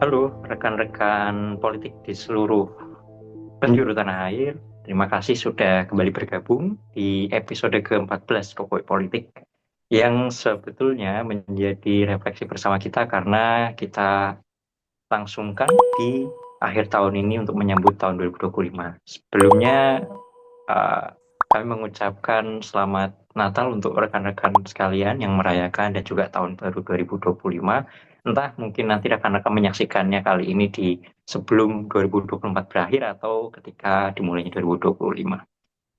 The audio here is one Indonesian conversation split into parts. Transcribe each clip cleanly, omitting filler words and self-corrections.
Halo rekan-rekan politik di seluruh penjuru tanah air. Terima kasih sudah kembali bergabung di episode ke-14 Kopoi Politik yang sebetulnya menjadi refleksi bersama kita karena kita langsungkan di akhir tahun ini untuk menyambut tahun 2025. Sebelumnya uh, kami mengucapkan selamat Natal untuk rekan-rekan sekalian yang merayakan dan juga tahun baru 2025. Entah mungkin nanti rekan-rekan menyaksikannya kali ini di sebelum 2024 berakhir atau ketika dimulainya 2025.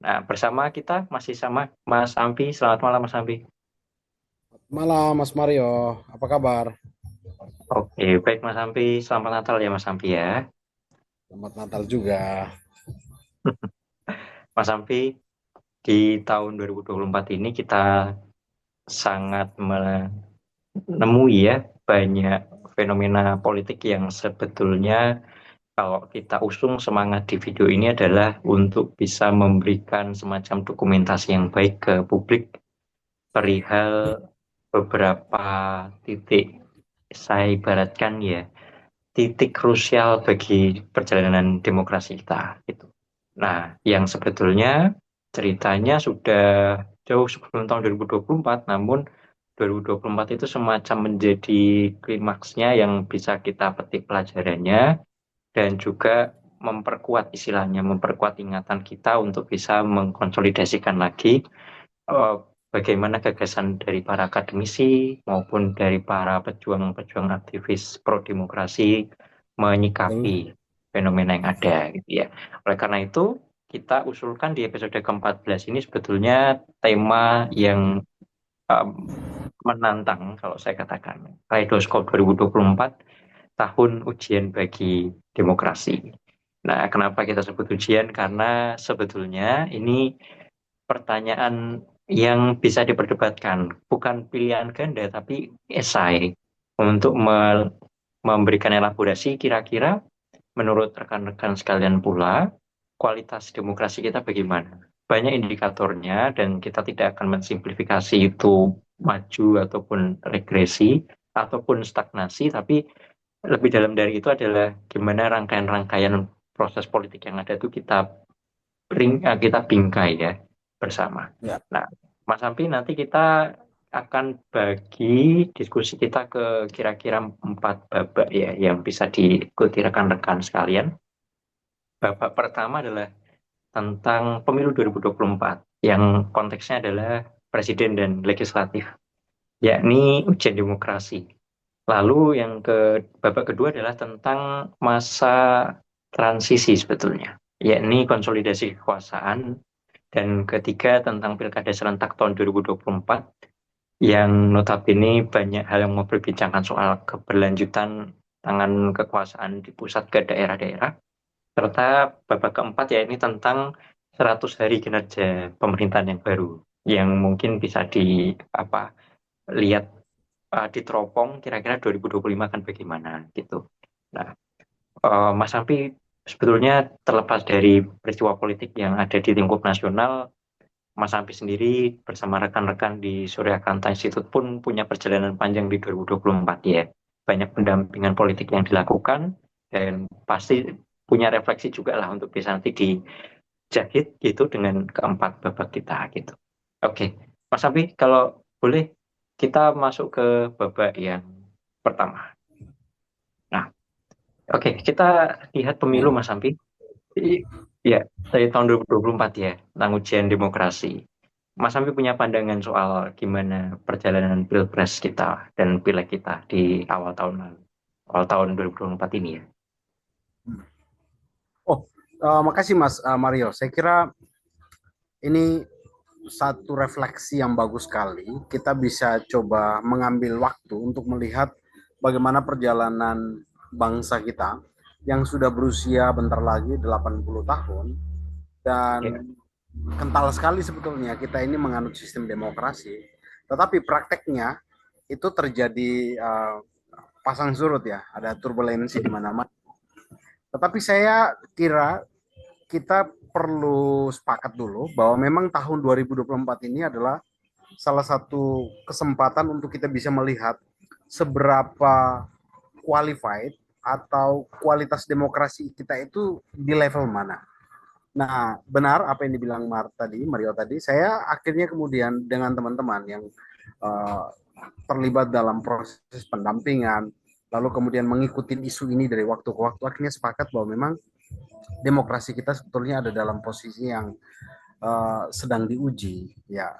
Nah, bersama kita masih sama Mas Ampi. Selamat malam Mas Ampi. Malam Mas Mario, apa kabar? Oke, baik Mas Ampi. Selamat Natal ya Mas Ampi ya. Selamat Natal juga. Mas Ampi, di tahun 2024 ini kita sangat menemui ya banyak fenomena politik yang sebetulnya kalau kita usung semangat di video ini adalah untuk bisa memberikan semacam dokumentasi yang baik ke publik perihal beberapa titik, saya ibaratkan ya, titik krusial bagi perjalanan demokrasi kita gitu. Nah, yang sebetulnya ceritanya sudah jauh sebelum tahun 2024, namun 2024 itu semacam menjadi klimaksnya yang bisa kita petik pelajarannya dan juga memperkuat istilahnya, memperkuat ingatan kita untuk bisa mengkonsolidasikan lagi eh, bagaimana gagasan dari para akademisi maupun dari para pejuang-pejuang aktivis pro demokrasi Betul. menyikapi fenomena yang ada gitu ya. Oleh karena itu, kita usulkan di episode ke-14 ini sebetulnya tema yang um, menantang kalau saya katakan. Kaleidoskop 2024 tahun ujian bagi demokrasi. Nah, kenapa kita sebut ujian? Karena sebetulnya ini pertanyaan yang bisa diperdebatkan, bukan pilihan ganda, tapi esai untuk memberikan elaborasi kira-kira menurut rekan-rekan sekalian pula, kualitas demokrasi kita bagaimana? Banyak indikatornya dan kita tidak akan mensimplifikasi itu maju ataupun regresi ataupun stagnasi, tapi lebih dalam dari itu adalah gimana rangkaian-rangkaian proses politik yang ada itu kita bingkai ya bersama. Ya, Nah, Mas Ampi nanti kita akan bagi diskusi kita ke kira-kira 4 babak ya yang bisa diikuti rekan-rekan sekalian. Babak pertama adalah tentang pemilu 2024 yang konteksnya adalah presiden dan legislatif, yakni ujian demokrasi. Lalu yang babak kedua adalah tentang masa transisi sebetulnya, yakni konsolidasi kekuasaan. Dan ketiga tentang pilkada serentak tahun 2024 yang notabene banyak hal yang mau berbincangkan soal keberlanjutan tangan kekuasaan di pusat ke daerah-daerah. Serta babak keempat ya ini tentang 100 hari kinerja pemerintahan yang baru yang mungkin bisa lihat diteropong kira-kira 2025 kan bagaimana gitu. Nah, Mas Sampi sebetulnya terlepas dari peristiwa politik yang ada di lingkup nasional, Mas Sampi sendiri bersama rekan-rekan di Surya Kanta Institute pun punya perjalanan panjang di 2024 ya. Banyak pendampingan politik yang dilakukan dan pasti punya refleksi juga lah untuk bisa nanti dijahit gitu dengan keempat babak kita gitu. Oke, Mas Sampi kalau boleh kita masuk ke babak yang pertama. Nah, oke, kita lihat pemilu ya. Mas Sampi. Ya, dari tahun 2024 ya, tentang ujian demokrasi. Mas Sampi punya pandangan soal gimana perjalanan pilpres kita dan pileg kita di awal tahun lalu, awal tahun 2024 ini ya. Oh, makasih Mas Mario. Saya kira ini satu refleksi yang bagus sekali. Kita bisa coba mengambil waktu untuk melihat bagaimana perjalanan bangsa kita yang sudah berusia bentar lagi 80 tahun dan Ya, kental sekali sebetulnya kita ini menganut sistem demokrasi. Tetapi prakteknya itu terjadi pasang surut ya, ada turbulensi di mana-mana. Tetapi saya kira kita perlu sepakat dulu bahwa memang tahun 2024 ini adalah salah satu kesempatan untuk kita bisa melihat seberapa qualified atau kualitas demokrasi kita itu di level mana. Nah, benar apa yang dibilang Mario tadi. Saya akhirnya kemudian dengan teman-teman yang uh, terlibat dalam proses pendampingan, lalu kemudian mengikuti isu ini dari waktu ke waktu, akhirnya sepakat bahwa memang demokrasi kita sebetulnya ada dalam posisi yang sedang diuji. Ya,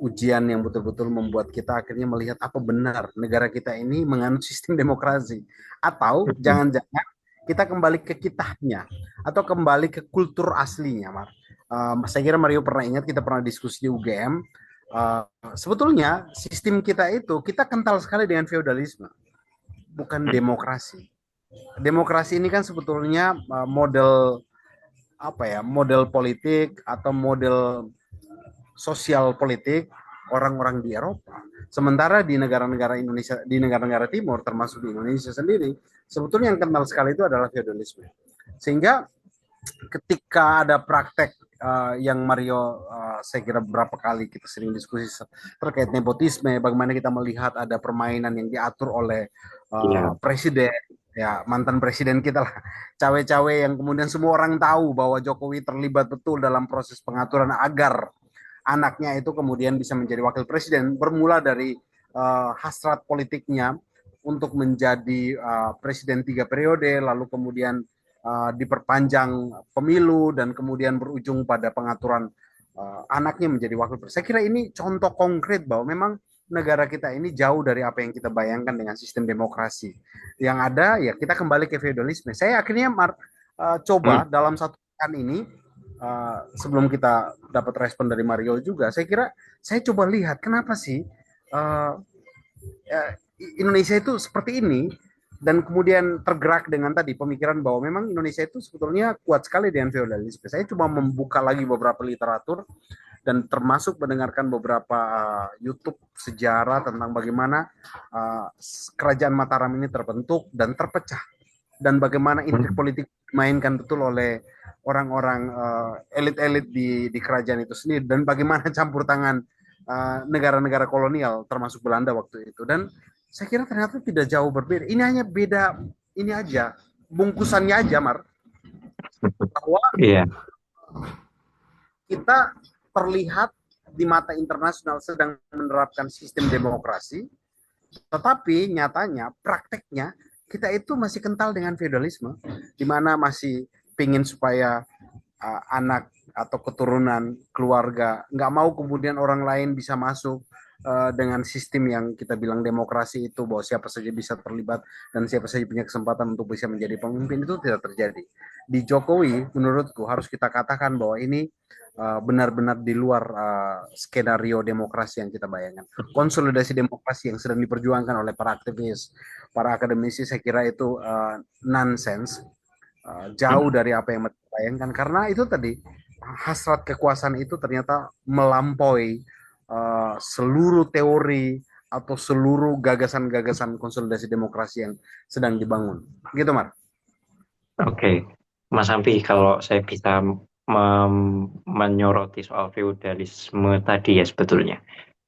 ujian yang betul-betul membuat kita akhirnya melihat apa benar negara kita ini menganut sistem demokrasi, atau jangan-jangan kita kembali ke kitahnya atau kembali ke kultur aslinya, Mar. Saya kira Mario pernah ingat kita pernah diskusi di UGM. Sebetulnya sistem kita itu kita kental sekali dengan feodalisme, bukan demokrasi. Demokrasi ini kan sebetulnya model apa ya, model politik atau model sosial politik orang-orang di Eropa. Sementara di negara-negara Indonesia, di negara-negara Timur, termasuk di Indonesia sendiri, sebetulnya yang kental sekali itu adalah feodalisme. Sehingga ketika ada praktek yang Mario saya kira beberapa kali kita sering diskusi terkait nepotisme, bagaimana kita melihat ada permainan yang diatur oleh Iya. presiden, ya mantan presiden kita lah, cawe-cawe yang kemudian semua orang tahu bahwa Jokowi terlibat betul dalam proses pengaturan agar anaknya itu kemudian bisa menjadi wakil presiden, bermula dari hasrat politiknya untuk menjadi presiden 3 periode, lalu kemudian diperpanjang pemilu dan kemudian berujung pada pengaturan anaknya menjadi wakil presiden. Saya kira ini contoh konkret bahwa memang negara kita ini jauh dari apa yang kita bayangkan dengan sistem demokrasi. Yang ada ya kita kembali ke feodalisme. Saya akhirnya coba dalam satu pekan ini, sebelum kita dapat respon dari Mario juga, saya kira saya coba lihat kenapa sih uh, Indonesia itu seperti ini, dan kemudian tergerak dengan tadi pemikiran bahwa memang Indonesia itu sebetulnya kuat sekali dengan feodalisme. Saya coba membuka lagi beberapa literatur dan termasuk mendengarkan beberapa YouTube sejarah tentang bagaimana kerajaan Mataram ini terbentuk dan terpecah, dan bagaimana intrik politik dimainkan betul oleh orang-orang elit-elit di kerajaan itu sendiri, dan bagaimana campur tangan negara-negara kolonial termasuk Belanda waktu itu. Dan saya kira ternyata tidak jauh berbeda. Ini hanya beda ini aja, bungkusannya aja, Mar. Bahwa Iya. kita terlihat di mata internasional sedang menerapkan sistem demokrasi, tetapi nyatanya, prakteknya, kita itu masih kental dengan feodalisme, di mana masih pingin supaya anak atau keturunan keluarga nggak mau kemudian orang lain bisa masuk dengan sistem yang kita bilang demokrasi itu, bahwa siapa saja bisa terlibat dan siapa saja punya kesempatan untuk bisa menjadi pemimpin. Itu tidak terjadi. Di Jokowi menurutku harus kita katakan bahwa ini benar-benar di luar skenario demokrasi yang kita bayangkan. Konsolidasi demokrasi yang sedang diperjuangkan oleh para aktivis, para akademisi, saya kira itu nonsense, jauh dari apa yang mereka bayangkan, karena itu tadi hasrat kekuasaan itu ternyata melampaui seluruh teori atau seluruh gagasan-gagasan konsolidasi demokrasi yang sedang dibangun. Gitu, Mar. Oke, Mas Ampi, kalau saya bisa menyoroti soal feudalisme tadi ya sebetulnya.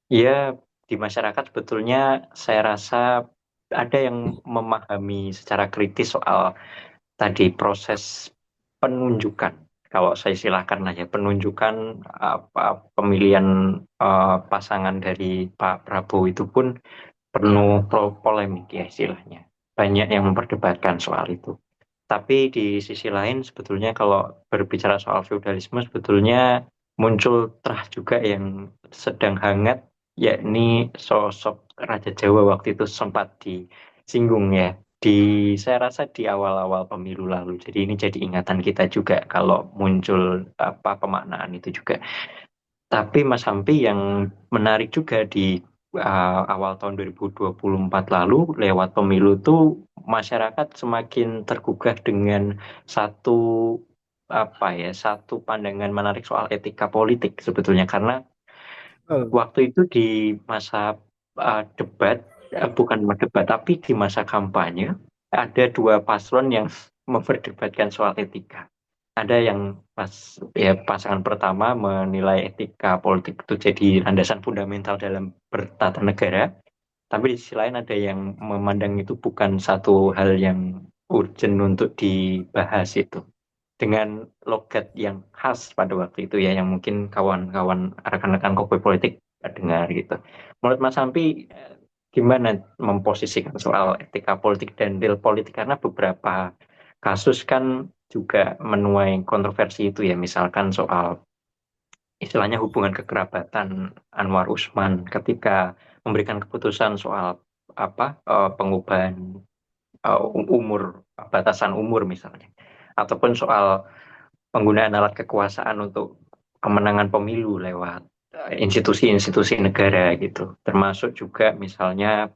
Ya, di masyarakat sebetulnya saya rasa ada yang memahami secara kritis soal tadi proses penunjukan. Kalau saya silakan lah ya, penunjukan apa pemilihan pasangan dari Pak Prabowo itu pun penuh polemik ya istilahnya. Banyak yang memperdebatkan soal itu. Tapi di sisi lain sebetulnya kalau berbicara soal feudalisme sebetulnya muncul terah juga yang sedang hangat, yakni sosok Raja Jawa waktu itu sempat disinggung ya. Saya rasa di awal-awal pemilu lalu. Jadi ini jadi ingatan kita juga kalau muncul apa pemaknaan itu juga. Tapi Mas Hampi yang menarik juga di awal tahun 2024 lalu lewat pemilu tuh masyarakat semakin tergugah dengan satu satu pandangan menarik soal etika politik sebetulnya karena waktu itu di masa debat bukan debat tapi di masa kampanye ada dua paslon yang memperdebatkan soal etika. Ada yang pasangan pertama menilai etika politik itu jadi landasan fundamental dalam bertata negara, tapi di sisi lain ada yang memandang itu bukan satu hal yang urgent untuk dibahas itu dengan logat yang khas pada waktu itu ya, yang mungkin kawan-kawan rekan-rekan Kopi Politik dengar gitu. Menurut Mas Sampi, gimana memposisikan soal etika politik dan real politik, karena beberapa kasus kan juga menuai kontroversi itu ya, misalkan soal istilahnya hubungan kekerabatan Anwar Usman ketika memberikan keputusan soal pengubahan umur, batasan umur misalnya, ataupun soal penggunaan alat kekuasaan untuk kemenangan pemilu lewat institusi-institusi negara gitu, termasuk juga misalnya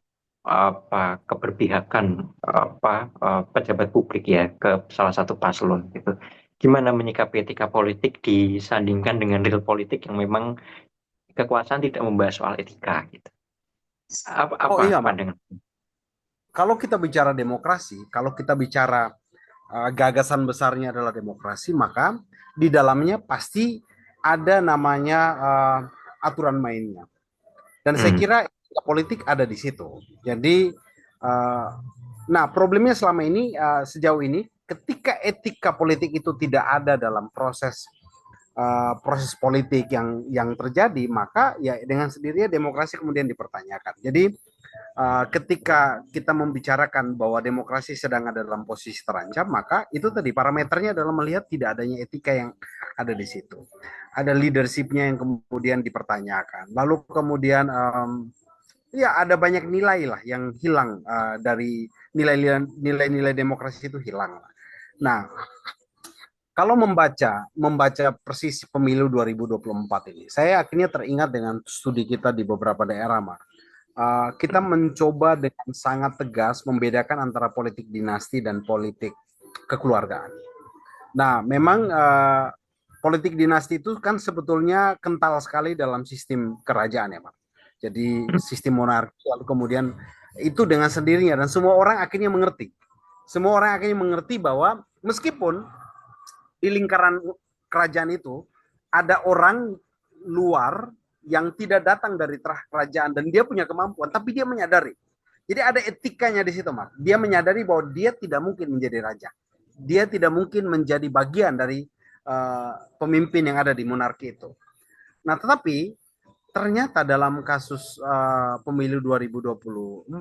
keberpihakan pejabat publik ya ke salah satu paslon gitu. Gimana menyikapi etika politik disandingkan dengan real politik yang memang kekuasaan tidak membahas soal etika gitu. Apa, Oh apa iya, Mas. pandangan? Kalau kita bicara demokrasi, kalau kita bicara gagasan besarnya adalah demokrasi, maka di dalamnya pasti ada namanya aturan mainnya. Dan saya Hmm. kira politik ada di situ. Jadi, nah problemnya selama ini sejauh ini, ketika etika politik itu tidak ada dalam proses politik yang terjadi, maka ya dengan sendirinya demokrasi kemudian dipertanyakan. Jadi ketika kita membicarakan bahwa demokrasi sedang ada dalam posisi terancam, maka itu tadi parameternya adalah melihat tidak adanya etika yang ada di situ. Ada leadershipnya yang kemudian dipertanyakan. Lalu kemudian ya ada banyak nilai lah yang hilang dari nilai-nilai demokrasi itu hilang. Nah, kalau membaca persis pemilu 2024 ini, saya akhirnya teringat dengan studi kita di beberapa daerah, Mar. Kita mencoba dengan sangat tegas membedakan antara politik dinasti dan politik kekeluargaan. Nah, memang politik dinasti itu kan sebetulnya kental sekali dalam sistem kerajaan ya, Pak. Jadi sistem monarki, lalu kemudian itu dengan sendirinya dan semua orang akhirnya mengerti. Semua orang akhirnya mengerti bahwa meskipun di lingkaran kerajaan itu ada orang luar yang tidak datang dari terah kerajaan dan dia punya kemampuan, tapi dia menyadari. Jadi ada etikanya di situ, Mas. Dia menyadari bahwa dia tidak mungkin menjadi raja. Dia tidak mungkin menjadi bagian dari pemimpin yang ada di monarki itu. Nah, tetapi ternyata dalam kasus pemilu 2024,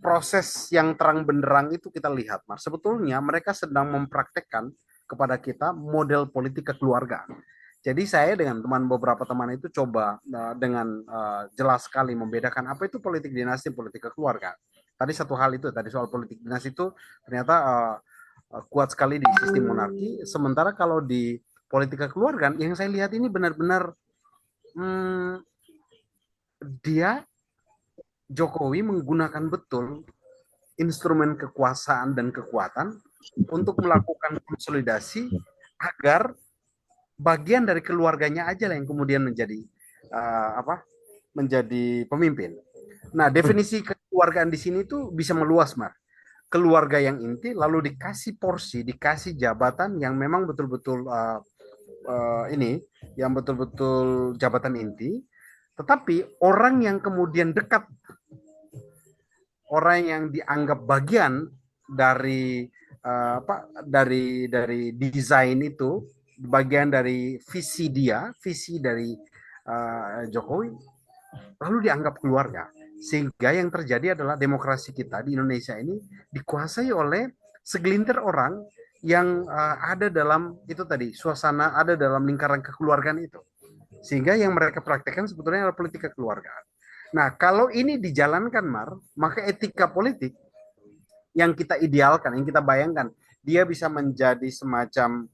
proses yang terang benderang itu kita lihat, Mas. Sebetulnya mereka sedang mempraktekkan kepada kita model politik kekeluargaan. Jadi saya dengan beberapa teman itu coba dengan jelas sekali membedakan apa itu politik dinasti, politik kekeluargaan. Tadi satu hal itu, tadi soal politik dinasti itu ternyata kuat sekali di sistem monarki. Sementara kalau di politik kekeluargaan, yang saya lihat ini benar-benar dia Jokowi menggunakan betul instrumen kekuasaan dan kekuatan untuk melakukan konsolidasi agar bagian dari keluarganya aja lah yang kemudian menjadi pemimpin. Nah, definisi kekeluargaan di sini tuh bisa meluas, Mar. Keluarga yang inti lalu dikasih porsi, dikasih jabatan yang memang betul-betul yang betul-betul jabatan inti, tetapi orang yang kemudian dekat, orang yang dianggap bagian dari dari desain itu, bagian dari visi dari Jokowi, lalu dianggap keluarga. Sehingga yang terjadi adalah demokrasi kita di Indonesia ini dikuasai oleh segelintir orang yang ada dalam itu tadi suasana, ada dalam lingkaran kekeluargaan itu. Sehingga yang mereka praktekkan sebetulnya adalah politik kekeluargaan. Nah, kalau ini dijalankan, Mar, maka etika politik yang kita idealkan, yang kita bayangkan, dia bisa menjadi semacam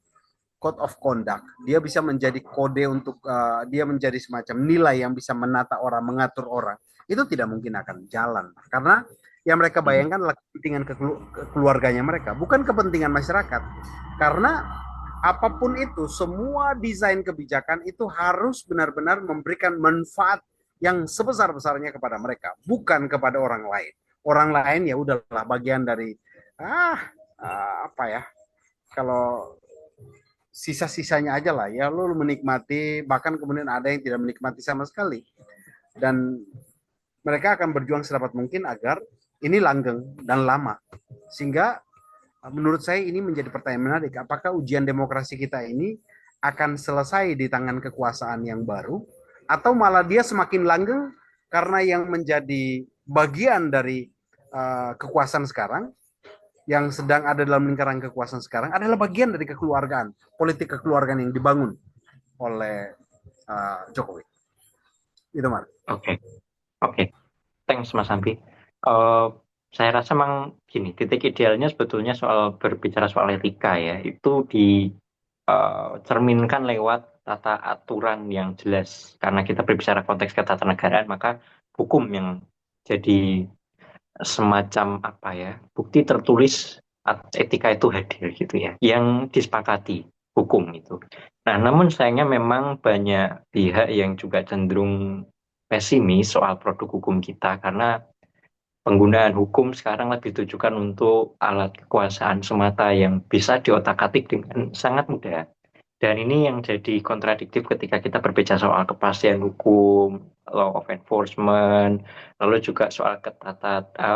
code of conduct, dia bisa menjadi kode untuk dia menjadi semacam nilai yang bisa menata orang, mengatur orang, itu tidak mungkin akan jalan karena yang mereka bayangkan adalah kepentingan keluarganya mereka, bukan kepentingan masyarakat. Karena apapun itu, semua desain kebijakan itu harus benar-benar memberikan manfaat yang sebesar-besarnya kepada mereka, bukan kepada orang lain. Orang lain ya udahlah bagian dari apa ya, kalau sisa-sisanya aja lah ya, lo menikmati, bahkan kemudian ada yang tidak menikmati sama sekali. Dan mereka akan berjuang sedapat mungkin agar ini langgeng dan lama. Sehingga menurut saya ini menjadi pertanyaan menarik. Apakah ujian demokrasi kita ini akan selesai di tangan kekuasaan yang baru, atau malah dia semakin langgeng karena yang menjadi bagian dari kekuasaan sekarang, yang sedang ada dalam lingkaran kekuasaan sekarang adalah bagian dari kekeluargaan, politik kekeluargaan yang dibangun oleh Jokowi. Itu Mar. Oke, oke. Thanks Mas Ambi. Eh, saya rasa memang gini, titik idealnya sebetulnya soal berbicara soal etika ya, itu dicerminkan lewat tata aturan yang jelas. Karena kita berbicara konteks ketatanegaraan, maka hukum yang jadi semacam apa ya, bukti tertulis etika itu hadir gitu ya, yang disepakati hukum itu. Nah, namun sayangnya memang banyak pihak yang juga cenderung pesimis soal produk hukum kita karena penggunaan hukum sekarang lebih ditujukan untuk alat kekuasaan semata yang bisa diotak-atik dengan sangat mudah. Dan ini yang jadi kontradiktif ketika kita berbicara soal kepastian hukum, law of enforcement, lalu juga soal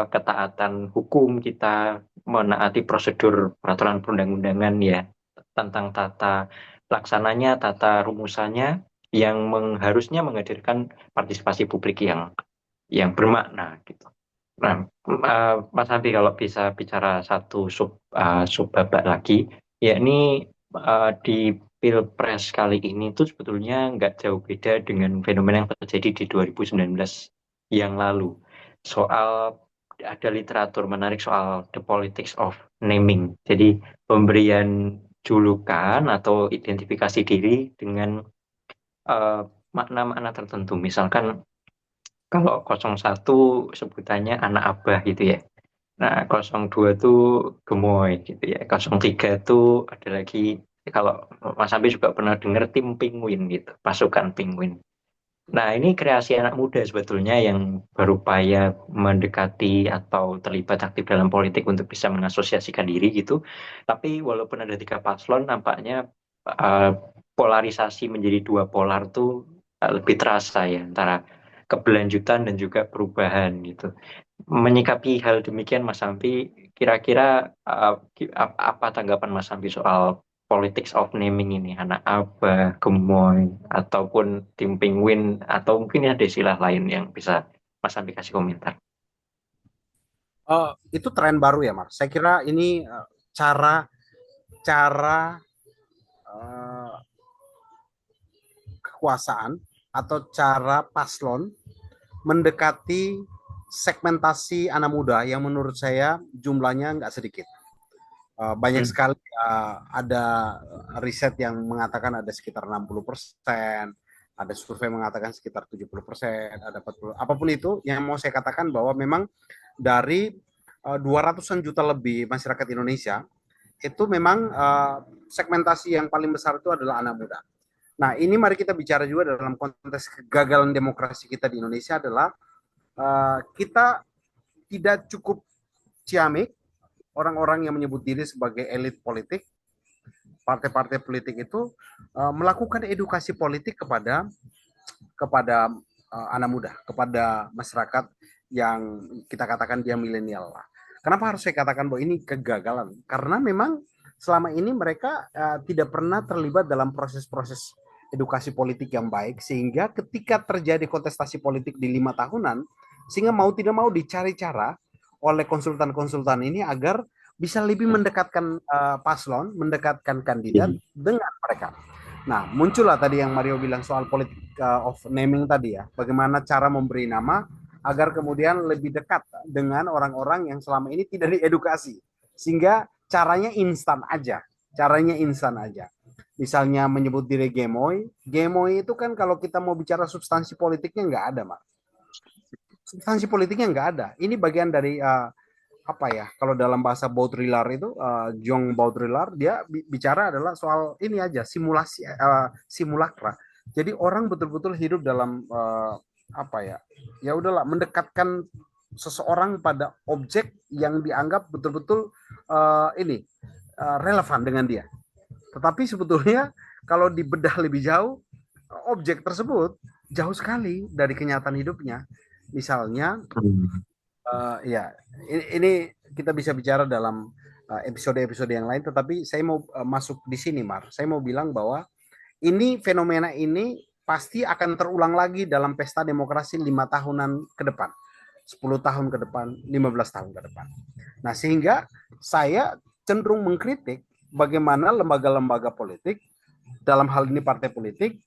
ketaatan hukum kita menaati prosedur peraturan perundang-undangan ya tentang tata laksananya, tata rumusannya yang harusnya menghadirkan partisipasi publik yang bermakna gitu. Nah, Mas Andi kalau bisa bicara satu sub babak lagi, yakni di Pilpres kali ini tuh sebetulnya nggak jauh beda dengan fenomena yang terjadi di 2019 yang lalu. Soal ada literatur menarik soal the politics of naming. Jadi pemberian julukan atau identifikasi diri dengan eh, makna-makna tertentu. Misalkan kalau 01 sebutannya anak abah gitu ya. Nah, 02 tuh gemoy gitu ya. 03 tuh ada lagi, kalau Mas Ambi juga pernah dengar tim penguin gitu, pasukan penguin. Nah, ini kreasi anak muda sebetulnya yang berupaya mendekati atau terlibat aktif dalam politik untuk bisa mengasosiasikan diri gitu. Tapi walaupun ada tiga paslon, nampaknya eh, polarisasi menjadi dua polar tuh lebih terasa ya antara keberlanjutan dan juga perubahan gitu. Menyikapi hal demikian, Mas Sampi, kira-kira apa tanggapan Mas Sampi soal politics of naming ini, anak abah, gemoy, ataupun tim penguin, atau mungkin ada istilah lain yang bisa Mas Sampi kasih komentar. Itu tren baru ya Mar. Saya kira ini cara cara uh, kekuasaan atau cara paslon mendekati segmentasi anak muda yang menurut saya jumlahnya nggak sedikit. Banyak Hmm. sekali ada riset yang mengatakan ada sekitar 60%, ada survei mengatakan sekitar 70%, ada 40%. Apapun itu, yang mau saya katakan bahwa memang dari 200-an juta lebih masyarakat Indonesia, itu memang segmentasi yang paling besar itu adalah anak muda. Nah, ini mari kita bicara juga dalam konteks kegagalan demokrasi kita di Indonesia adalah kita tidak cukup ciamik orang-orang yang menyebut diri sebagai elit politik, partai-partai politik itu melakukan edukasi politik kepada anak muda, kepada masyarakat yang kita katakan dia milenial lah. Kenapa harus saya katakan bahwa ini kegagalan? Karena memang selama ini mereka tidak pernah terlibat dalam proses-proses edukasi politik yang baik, sehingga ketika terjadi kontestasi politik di 5 tahunan, sehingga mau tidak mau dicari cara oleh konsultan-konsultan ini agar bisa lebih mendekatkan paslon, mendekatkan kandidat dengan mereka. Nah, muncullah tadi yang Mario bilang soal politik of naming tadi ya. Bagaimana cara memberi nama agar kemudian lebih dekat dengan orang-orang yang selama ini tidak diedukasi. Sehingga caranya instan aja. Caranya instan aja. Misalnya menyebut diri gemoy. Gemoy itu kan kalau kita mau bicara substansi politiknya nggak ada, Mak. Substansi politiknya nggak ada. Ini bagian dari apa ya, kalau dalam bahasa Baudrillard itu Jean Baudrillard dia bicara adalah soal ini aja, simulasi simulakra. Jadi orang betul-betul hidup dalam apa ya, ya udahlah, mendekatkan seseorang pada objek yang dianggap betul-betul ini relevan dengan dia. Tetapi sebetulnya kalau dibedah lebih jauh, objek tersebut jauh sekali dari kenyataan hidupnya. Misalnya Hmm. Ya, ini kita bisa bicara dalam episode-episode yang lain, tetapi saya mau masuk di sini, Mar. Saya mau bilang bahwa ini fenomena ini pasti akan terulang lagi dalam pesta demokrasi 5 tahunan ke depan, 10 tahun ke depan, 15 tahun ke depan. Nah, sehingga saya cenderung mengkritik bagaimana lembaga-lembaga politik, dalam hal ini partai politik,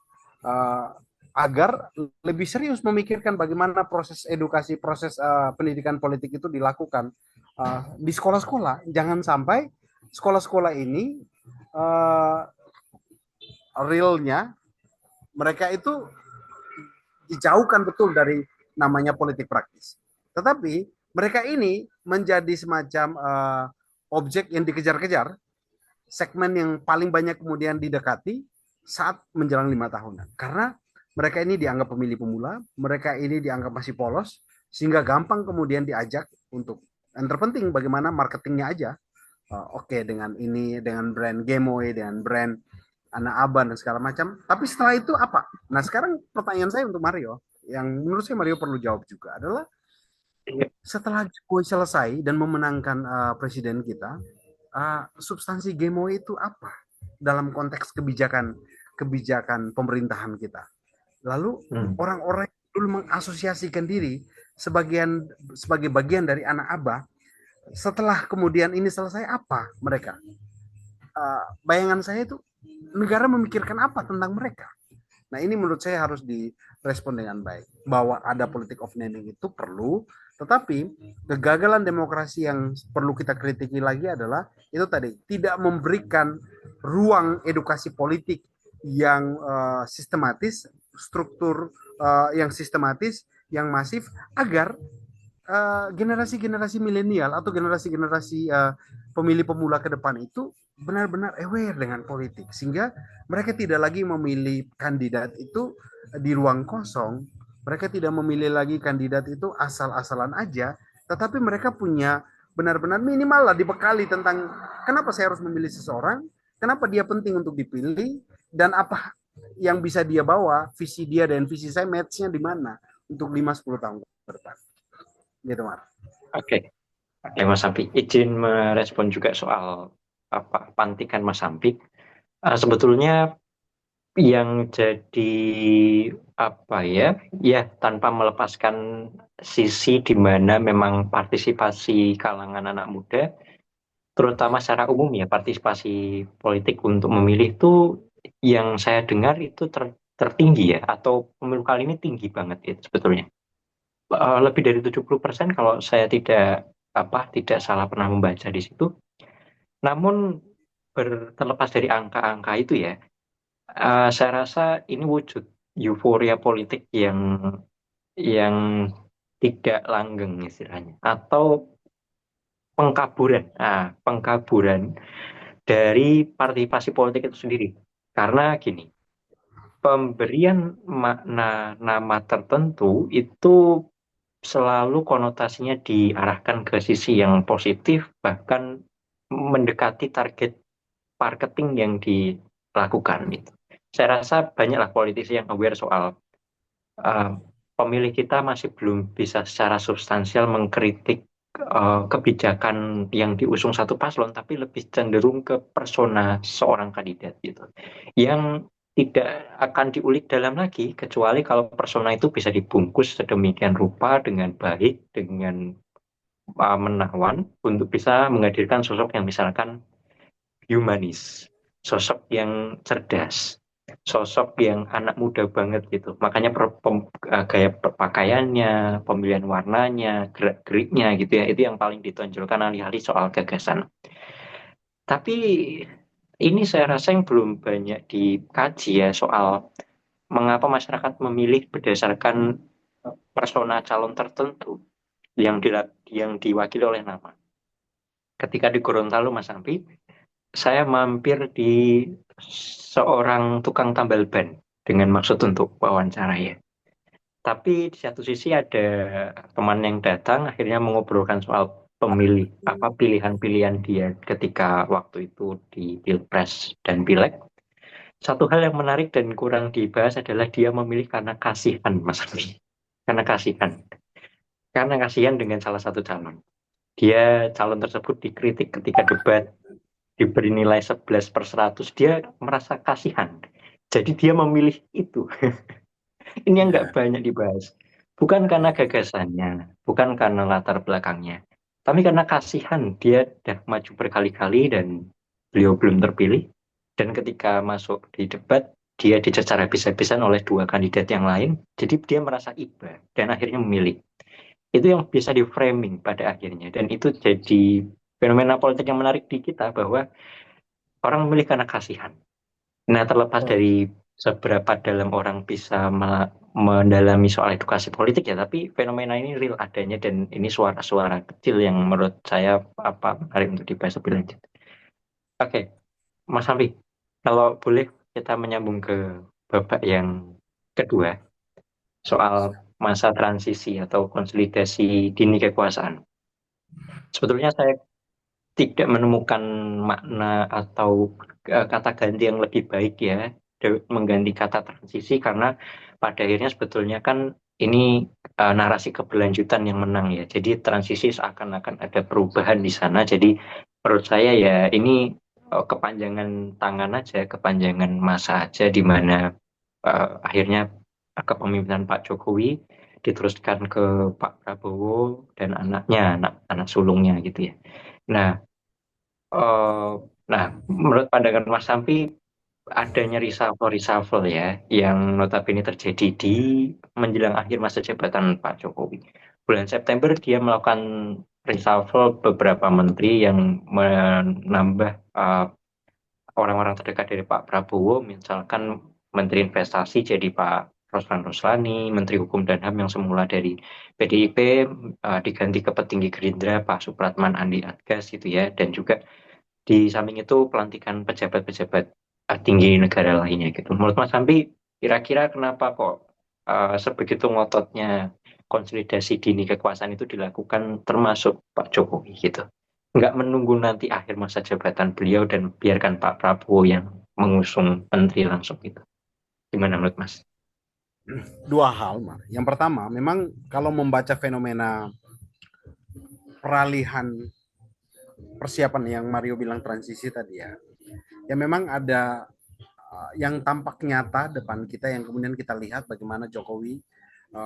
uh, agar lebih serius memikirkan bagaimana proses edukasi, proses pendidikan politik itu dilakukan di sekolah-sekolah. Jangan sampai sekolah-sekolah ini uh, realnya mereka itu dijauhkan betul dari namanya politik praktis. Tetapi mereka ini menjadi semacam objek yang dikejar-kejar, segmen yang paling banyak kemudian didekati saat menjelang 5 tahunan. Karena mereka ini dianggap pemilih pemula, mereka ini dianggap masih polos, sehingga gampang kemudian diajak untuk yang terpenting bagaimana marketingnya aja. Oke, dengan ini, dengan brand Gemoy, dengan brand anak aban dan segala macam. Tapi setelah itu apa? Nah, sekarang pertanyaan saya untuk Mario, yang menurut saya Mario perlu jawab juga adalah setelah Jokowi selesai dan memenangkan presiden kita, substansi Gemoy itu apa dalam konteks kebijakan kebijakan pemerintahan kita? Lalu Hmm. orang-orang dulu mengasosiasikan diri sebagai bagian dari anak abah, setelah kemudian ini selesai apa mereka? Bayangan saya itu negara memikirkan apa tentang mereka? Nah, ini menurut saya harus direspon dengan baik. Bahwa ada politik of naming itu perlu, tetapi kegagalan demokrasi yang perlu kita kritiki lagi adalah itu tadi, tidak memberikan ruang edukasi politik yang sistematis, struktur yang sistematis, yang masif, agar generasi-generasi milenial atau generasi-generasi pemilih pemula ke depan itu benar-benar aware dengan politik, sehingga mereka tidak lagi memilih kandidat itu di ruang kosong, mereka tidak memilih lagi kandidat itu asal-asalan aja, tetapi mereka punya benar-benar minimal lah dibekali tentang kenapa saya harus memilih seseorang, kenapa dia penting untuk dipilih, dan apa yang bisa dia bawa, visi dia dan visi saya match-nya di mana untuk 5-10 tahun ke depan. Gitu, Mar. Oke, Oke, Mas Sampi, izin merespon juga soal apa pantikan Mas Sampi. Sebetulnya yang jadi apa ya, ya tanpa melepaskan sisi di mana memang partisipasi kalangan anak muda, terutama secara umum ya partisipasi politik untuk memilih itu yang saya dengar itu tertinggi ya, atau pemilu kali ini tinggi banget itu sebetulnya. Lebih dari 70% kalau saya tidak salah pernah membaca di situ. Namun terlepas dari angka-angka itu ya, saya rasa ini wujud euforia politik yang tidak langgeng istilahnya, atau pengkaburan dari partisipasi politik itu sendiri. Karena gini, pemberian makna nama tertentu itu selalu konotasinya diarahkan ke sisi yang positif, bahkan mendekati target marketing yang dilakukan itu. Saya rasa banyaklah politisi yang aware soal uh, pemilih kita masih belum bisa secara substansial mengkritik kebijakan yang diusung satu paslon, tapi lebih cenderung ke persona seorang kandidat gitu, yang tidak akan diulik dalam lagi kecuali kalau persona itu bisa dibungkus sedemikian rupa dengan baik, dengan menawan untuk bisa menghadirkan sosok yang misalkan humanis, sosok yang cerdas, sosok yang anak muda banget gitu. Makanya gaya pakaiannya, pemilihan warnanya, gerak-geriknya gitu ya, itu yang paling ditonjolkan alih-alih soal gagasan. Tapi ini saya rasa yang belum banyak dikaji ya soal mengapa masyarakat memilih berdasarkan persona calon tertentu yang diwakili oleh nama. Ketika di Gorontalo, Mas Ampi, saya mampir di seorang tukang tambal ban dengan maksud untuk wawancara ya. Tapi di satu sisi ada teman yang datang akhirnya mengobrolkan soal apa pilihan-pilihan dia ketika waktu itu di Pilpres dan Pileg. Satu hal yang menarik dan kurang dibahas adalah dia memilih karena kasihan, Mas Arfi. Karena kasihan. karena kasihan dengan salah satu calon. Dia calon tersebut dikritik ketika debat, diberi nilai 11/100, dia merasa kasihan. Jadi dia memilih itu. Ini yang nggak Ya, banyak dibahas. Bukan karena ya. gagasannya, bukan karena latar belakangnya, tapi karena kasihan dia udah maju berkali-kali dan beliau belum terpilih. Dan ketika masuk di debat, dia dicecar habis-habisan oleh dua kandidat yang lain. Jadi dia merasa iba dan akhirnya memilih. Itu yang bisa di framing pada akhirnya. Dan itu jadi fenomena politik yang menarik di kita bahwa orang memilih karena kasihan. Nah, terlepas Oh, dari seberapa dalam orang bisa mendalami soal edukasi politik ya, tapi fenomena ini real adanya dan ini suara-suara kecil yang menurut saya menarik untuk dibahas lebih lanjut. Oke, Mas Hamdi, kalau boleh kita menyambung ke babak yang kedua soal masa transisi atau konsolidasi dini kekuasaan. Sebetulnya saya tidak menemukan makna atau kata ganti yang lebih baik ya mengganti kata transisi karena pada akhirnya sebetulnya kan ini narasi keberlanjutan yang menang ya. Jadi transisi seakan-akan ada perubahan di sana. Jadi menurut saya ya ini kepanjangan tangan aja, kepanjangan masa aja di mana akhirnya kepemimpinan Pak Jokowi diteruskan ke Pak Prabowo dan anaknya, anak sulungnya gitu ya. Nah, eh, nah, menurut pandangan Mas Sampi, adanya reshuffle-reshuffle ya, yang notabene terjadi di menjelang akhir masa jabatan Pak Jokowi. Bulan September dia melakukan reshuffle beberapa menteri yang menambah orang-orang terdekat dari Pak Prabowo, misalkan Menteri Investasi jadi Pak Ruslan Ruslani, Menteri Hukum dan HAM yang semula dari PDIP diganti ke petinggi Gerindra Pak Supratman Andi Adgas gitu ya, dan juga di samping itu pelantikan pejabat-pejabat tinggi negara lainnya gitu. Menurut Mas Hamdi, kira-kira kenapa kok sebegitu ngototnya konsolidasi dini kekuasaan itu dilakukan termasuk Pak Jokowi gitu? Nggak menunggu nanti akhir masa jabatan beliau dan biarkan Pak Prabowo yang mengusung menteri langsung gitu. Gimana menurut Mas? dua hal, Mar. Yang pertama, memang kalau membaca fenomena peralihan persiapan yang Mario bilang transisi tadi ya memang ada yang tampak nyata depan kita yang kemudian kita lihat bagaimana Jokowi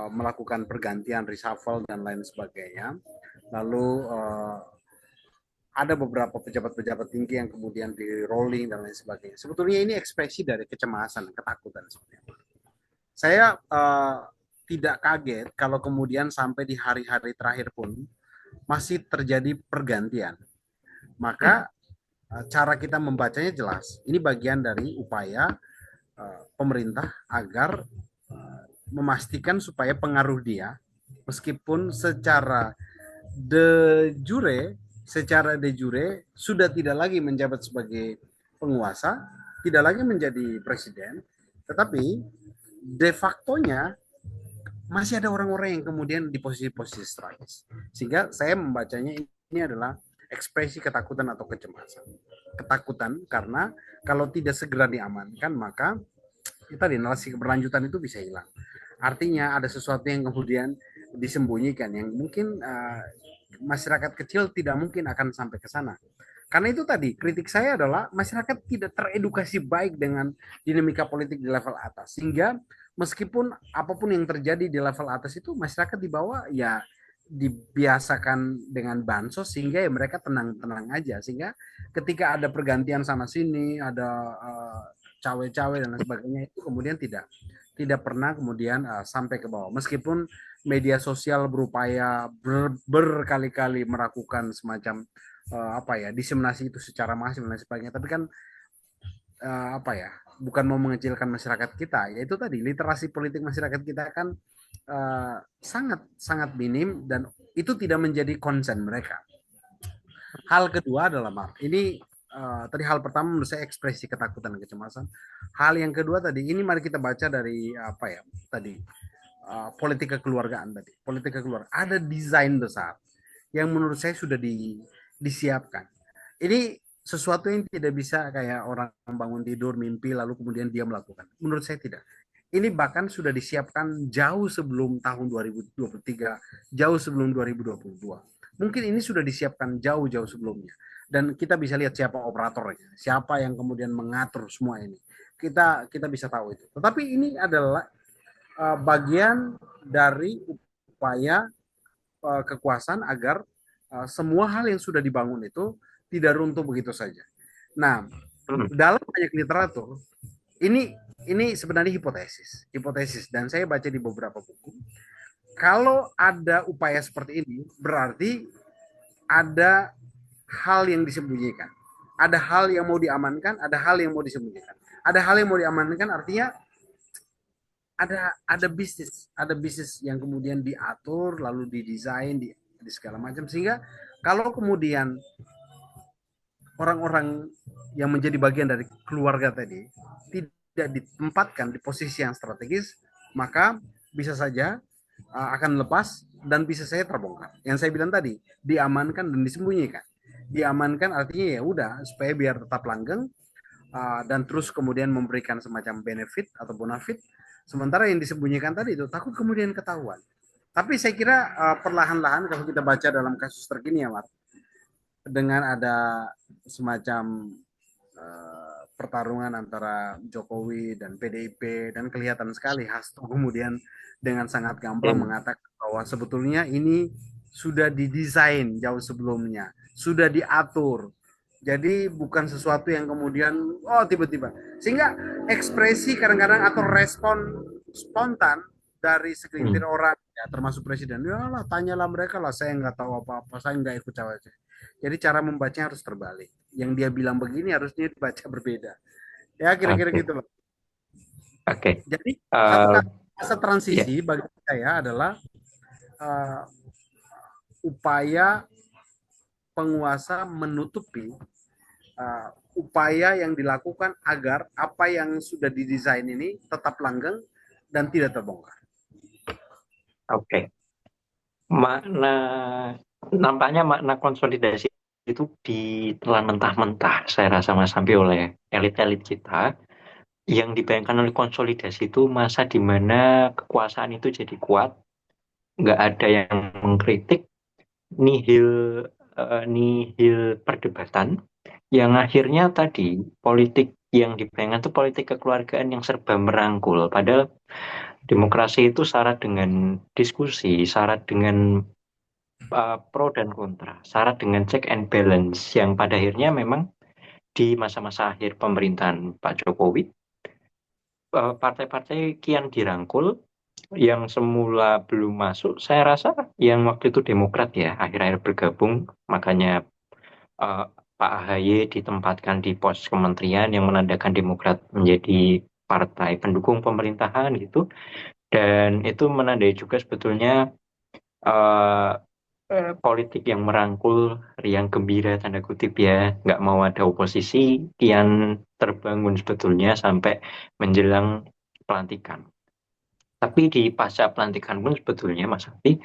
melakukan pergantian reshuffle dan lain sebagainya. Lalu ada beberapa pejabat-pejabat tinggi yang kemudian di rolling dan lain sebagainya. Sebetulnya ini ekspresi dari kecemasan, ketakutan sebenarnya. Saya tidak kaget kalau kemudian sampai di hari-hari terakhir pun masih terjadi pergantian. Hmm. Maka cara kita membacanya jelas. Ini bagian dari upaya pemerintah agar memastikan supaya pengaruh dia, meskipun de jure sudah tidak lagi menjabat sebagai penguasa, tidak lagi menjadi presiden, tetapi de factonya masih ada orang-orang yang kemudian di posisi-posisi strategis. Sehingga saya membacanya ini adalah ekspresi ketakutan atau kecemasan. Ketakutan karena kalau tidak segera diamankan maka kita di narasi keberlanjutan itu bisa hilang. Artinya ada sesuatu yang kemudian disembunyikan yang mungkin masyarakat kecil tidak mungkin akan sampai ke sana. Karena itu tadi kritik saya adalah masyarakat tidak teredukasi baik dengan dinamika politik di level atas. Sehingga meskipun apapun yang terjadi di level atas itu masyarakat di bawah ya dibiasakan dengan bansos sehingga ya mereka tenang-tenang aja. Sehingga ketika ada pergantian sana sini, ada cawe-cawe dan lain sebagainya itu kemudian tidak tidak pernah kemudian sampai ke bawah. Meskipun media sosial berupaya berkali-kali melakukan semacam apa ya diseminasi itu secara masif dan lain sebagainya, tapi kan apa ya bukan mau mengecilkan masyarakat kita, yaitu tadi literasi politik masyarakat kita kan sangat sangat minim dan itu tidak menjadi concern mereka. Hal kedua adalah ini tadi hal pertama menurut saya ekspresi ketakutan dan kecemasan. Hal yang kedua tadi ini mari kita baca dari apa ya tadi politik kekeluargaan tadi. Politik kekeluargaan ada desain besar yang menurut saya sudah disiapkan. Ini sesuatu yang tidak bisa kayak orang bangun tidur mimpi lalu kemudian dia melakukan. Menurut saya tidak. Ini bahkan sudah disiapkan jauh sebelum tahun 2023, jauh sebelum 2022. Mungkin ini sudah disiapkan jauh-jauh sebelumnya. Dan kita bisa lihat siapa operatornya, siapa yang kemudian mengatur semua ini. Kita bisa tahu itu. Tetapi ini adalah bagian dari upaya kekuasaan agar semua hal yang sudah dibangun itu tidak runtuh begitu saja. Nah, Hmm. dalam banyak literatur ini sebenarnya hipotesis dan saya baca di beberapa buku. Kalau ada upaya seperti ini, berarti ada hal yang disembunyikan. Ada hal yang mau diamankan, ada hal yang mau disembunyikan. Ada hal yang mau diamankan artinya ada bisnis yang kemudian diatur lalu didesain di segala macam sehingga kalau kemudian orang-orang yang menjadi bagian dari keluarga tadi tidak ditempatkan di posisi yang strategis, maka bisa saja akan lepas dan bisa saja terbongkar. Yang saya bilang tadi, diamankan dan disembunyikan. Diamankan artinya ya udah supaya biar tetap langgeng dan terus kemudian memberikan semacam benefit atau bonafit. Sementara yang disembunyikan tadi itu takut kemudian ketahuan. Tapi saya kira perlahan-lahan kalau kita baca dalam kasus terkini ya, Mar, dengan ada semacam pertarungan antara Jokowi dan PDIP dan kelihatan sekali Hasto kemudian dengan sangat gamblang Dan mengatakan bahwa sebetulnya ini sudah didesain jauh sebelumnya, sudah diatur. Jadi bukan sesuatu yang kemudian oh tiba-tiba. Sehingga ekspresi kadang-kadang atau respon spontan dari segelintir orang ya termasuk presiden, ya lah tanyalah mereka lah, saya nggak tahu apa-apa, saya nggak ikut cawe. Jadi cara membacanya harus terbalik. Yang dia bilang begini harusnya dibaca berbeda. Ya kira-kira oke, gitu loh. oke. Jadi satu Eh, kata masa ya, transisi bagi saya adalah uh, upaya penguasa menutupi upaya yang dilakukan agar apa yang sudah didesain ini tetap langgeng dan tidak terbongkar. oke. Makna nampaknya makna konsolidasi itu ditelan mentah-mentah, saya rasa Mas Sampi oleh elit-elit kita yang dibayangkan oleh konsolidasi itu masa di mana kekuasaan itu jadi kuat, nggak ada yang mengkritik, nihil nihil perdebatan, yang akhirnya tadi politik yang dibayangkan itu politik kekeluargaan yang serba merangkul. Padahal demokrasi itu syarat dengan diskusi, syarat dengan pro dan kontra, syarat dengan check and balance yang pada akhirnya memang di masa-masa akhir pemerintahan Pak Jokowi, partai-partai kian dirangkul yang semula belum masuk. Saya rasa yang waktu itu Demokrat ya akhir-akhir bergabung, makanya eh, Pak AHY ditempatkan di pos kementerian yang menandakan Demokrat menjadi partai pendukung pemerintahan gitu. Dan itu menandai juga sebetulnya eh, politik yang merangkul, riang gembira tanda kutip ya, nggak mau ada oposisi, kian terbangun sebetulnya sampai menjelang pelantikan. Tapi di pasca pelantikan pun sebetulnya Mas Ati,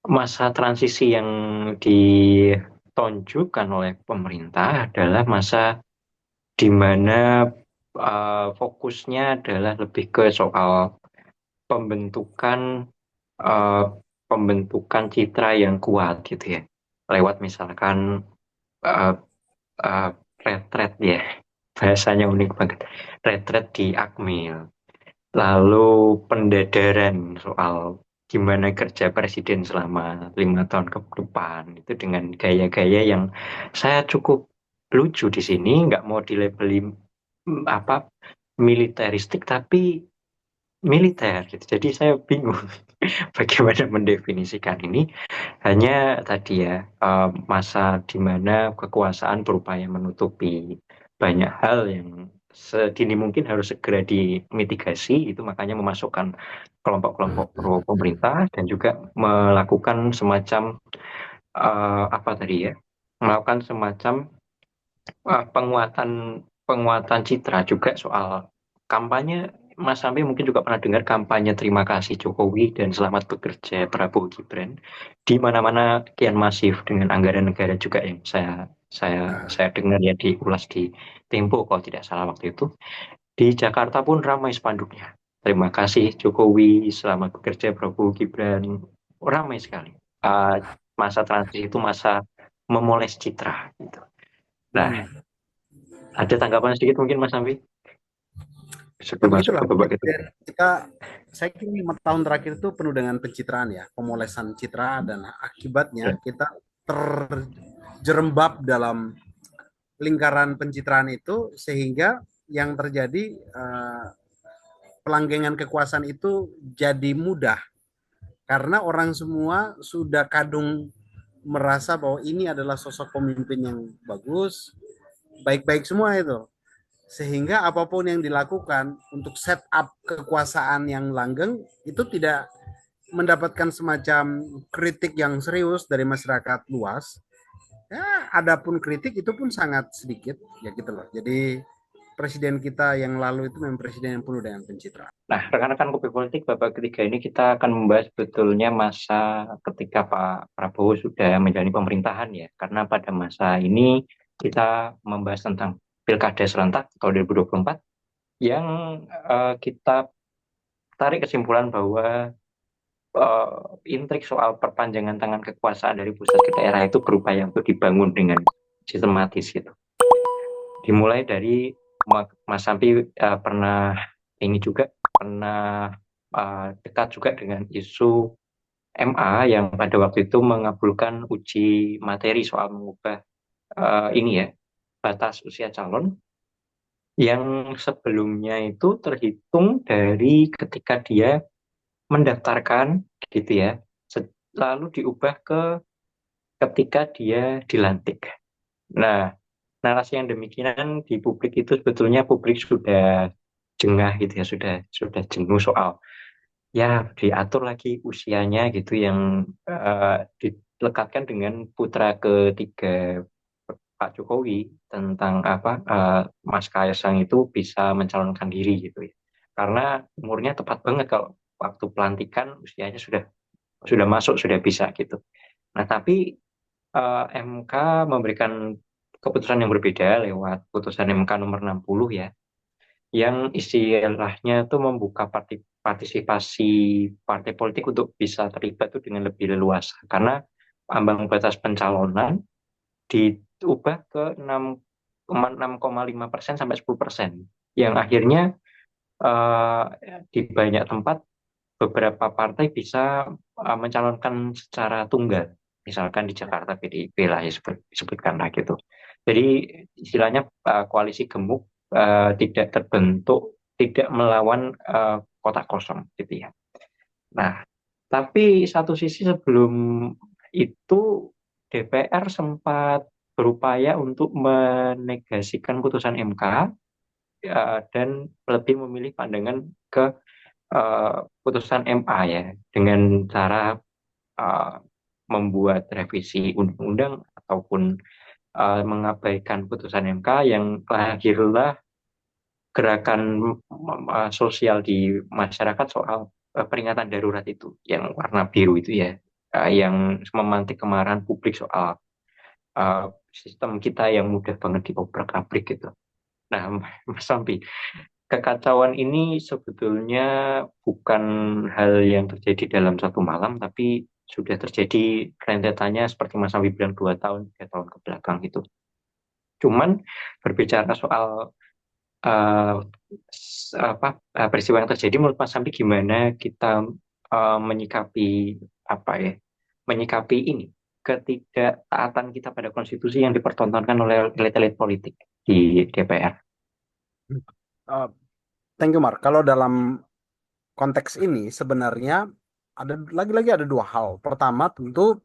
masa transisi yang ditonjolkan oleh pemerintah adalah masa di mana fokusnya adalah lebih ke soal pembentukan eh, pembentukan citra yang kuat gitu ya, lewat misalkan eh, eh, retret ya, bahasanya unik banget, retret di Akmil, lalu pendadaran soal gimana kerja presiden selama 5 tahun ke depan itu dengan gaya-gaya yang saya cukup lucu di sini, nggak mau dilabeli apa militeristik tapi militer gitu. Jadi saya bingung bagaimana mendefinisikan ini. Hanya tadi ya, masa di mana kekuasaan berupaya menutupi banyak hal yang sedini mungkin harus segera dimitigasi, itu makanya memasukkan kelompok-kelompok pro pemerintah dan juga melakukan semacam apa tadi ya, melakukan semacam penguatan penguatan citra juga soal kampanye. Mas Sampi mungkin juga pernah dengar kampanye terima kasih Jokowi dan selamat bekerja Prabowo Gibran, di mana-mana kian masif dengan anggaran negara juga yang saya Nah, saya dengar ya, diulas di Tempo kalau tidak salah waktu itu. Di Jakarta pun ramai spanduknya. terima kasih Jokowi, selamat bekerja Prabowo Gibran. Ramai sekali. Uh, Masa transisi itu masa memoles citra. Gitu. Nah, Hmm. ada tanggapan sedikit mungkin Mas Ambi Ya sebelum masuk begitulah. ke babak itu. Kita, saya kira 5 tahun terakhir itu penuh dengan pencitraan ya, pemolesan citra, dan akibatnya kita terjerembab dalam lingkaran pencitraan itu, sehingga yang terjadi pelanggengan kekuasaan itu jadi mudah karena orang semua sudah kadung merasa bahwa ini adalah sosok pemimpin yang bagus, baik-baik semua itu. Sehingga apapun yang dilakukan untuk set up kekuasaan yang langgeng itu tidak mendapatkan semacam kritik yang serius dari masyarakat luas. Ya, adapun kritik itu pun sangat sedikit, ya gitu loh. Jadi presiden kita yang lalu itu memang presiden yang penuh dengan pencitraan. Nah, rekan-rekan Kopi Politik, babak ketiga ini kita akan membahas betulnya masa ketika Pak Prabowo sudah menjalani pemerintahan ya. Karena pada masa ini kita membahas tentang Pilkada serentak tahun 2024 yang kita tarik kesimpulan bahwa intrik soal perpanjangan tangan kekuasaan dari pusat ke daerah itu berupaya untuk dibangun dengan sistematis gitu. Dimulai dari Mas Sampi pernah ini juga pernah dekat juga dengan isu MA yang pada waktu itu mengabulkan uji materi soal mengubah ini ya batas usia calon yang sebelumnya itu terhitung dari ketika dia mendaftarkan gitu ya, lalu diubah ke ketika dia dilantik. Nah, narasi yang demikian di publik itu sebetulnya publik sudah jengah gitu ya, sudah jenuh soal ya diatur lagi usianya gitu yang dilekatkan dengan putra ketiga Pak Jokowi tentang apa Mas Kaisang itu bisa mencalonkan diri gitu ya. Karena umurnya tepat banget kalau waktu pelantikan usianya sudah masuk sudah bisa gitu. Nah, tapi MK memberikan keputusan yang berbeda lewat putusan MK nomor 60 ya, yang istilahnya itu membuka partisipasi partai politik untuk bisa terlibat tuh dengan lebih leluasa. Karena ambang batas pencalonan diubah ke 6,5% sampai 10%. Yang akhirnya eh, di banyak tempat beberapa partai bisa mencalonkan secara tunggal. Misalkan di Jakarta PDIP lah ya sebutkanlah gitu. Jadi istilahnya koalisi gemuk tidak terbentuk, tidak melawan kotak kosong gitu ya. Nah, tapi satu sisi sebelum itu DPR sempat berupaya untuk menegasikan putusan MK dan lebih memilih pandangan ke putusan MA ya dengan cara uh, membuat revisi undang-undang ataupun mengabaikan putusan MK yang lahirlah gerakan sosial di masyarakat soal peringatan darurat itu yang warna biru itu ya yang memantik kemarahan publik soal sistem kita yang mudah banget diobrak-abrik gitu. Nah, Mas Sampi, kekacauan ini sebetulnya bukan hal yang terjadi dalam satu malam, tapi sudah terjadi rentetannya seperti Mas Ambi bilang 2 tahun, 3 tahun ke belakang itu. Cuman berbicara soal uh, peristiwa yang terjadi, menurut Mas Ambi gimana kita menyikapi apa ya, menyikapi ini ketidaktaatan kita pada konstitusi yang dipertontonkan oleh elit-elit politik di DPR. Uh, Thank you, Mark. Kalau dalam konteks ini sebenarnya ada lagi-lagi ada dua hal. Pertama tentu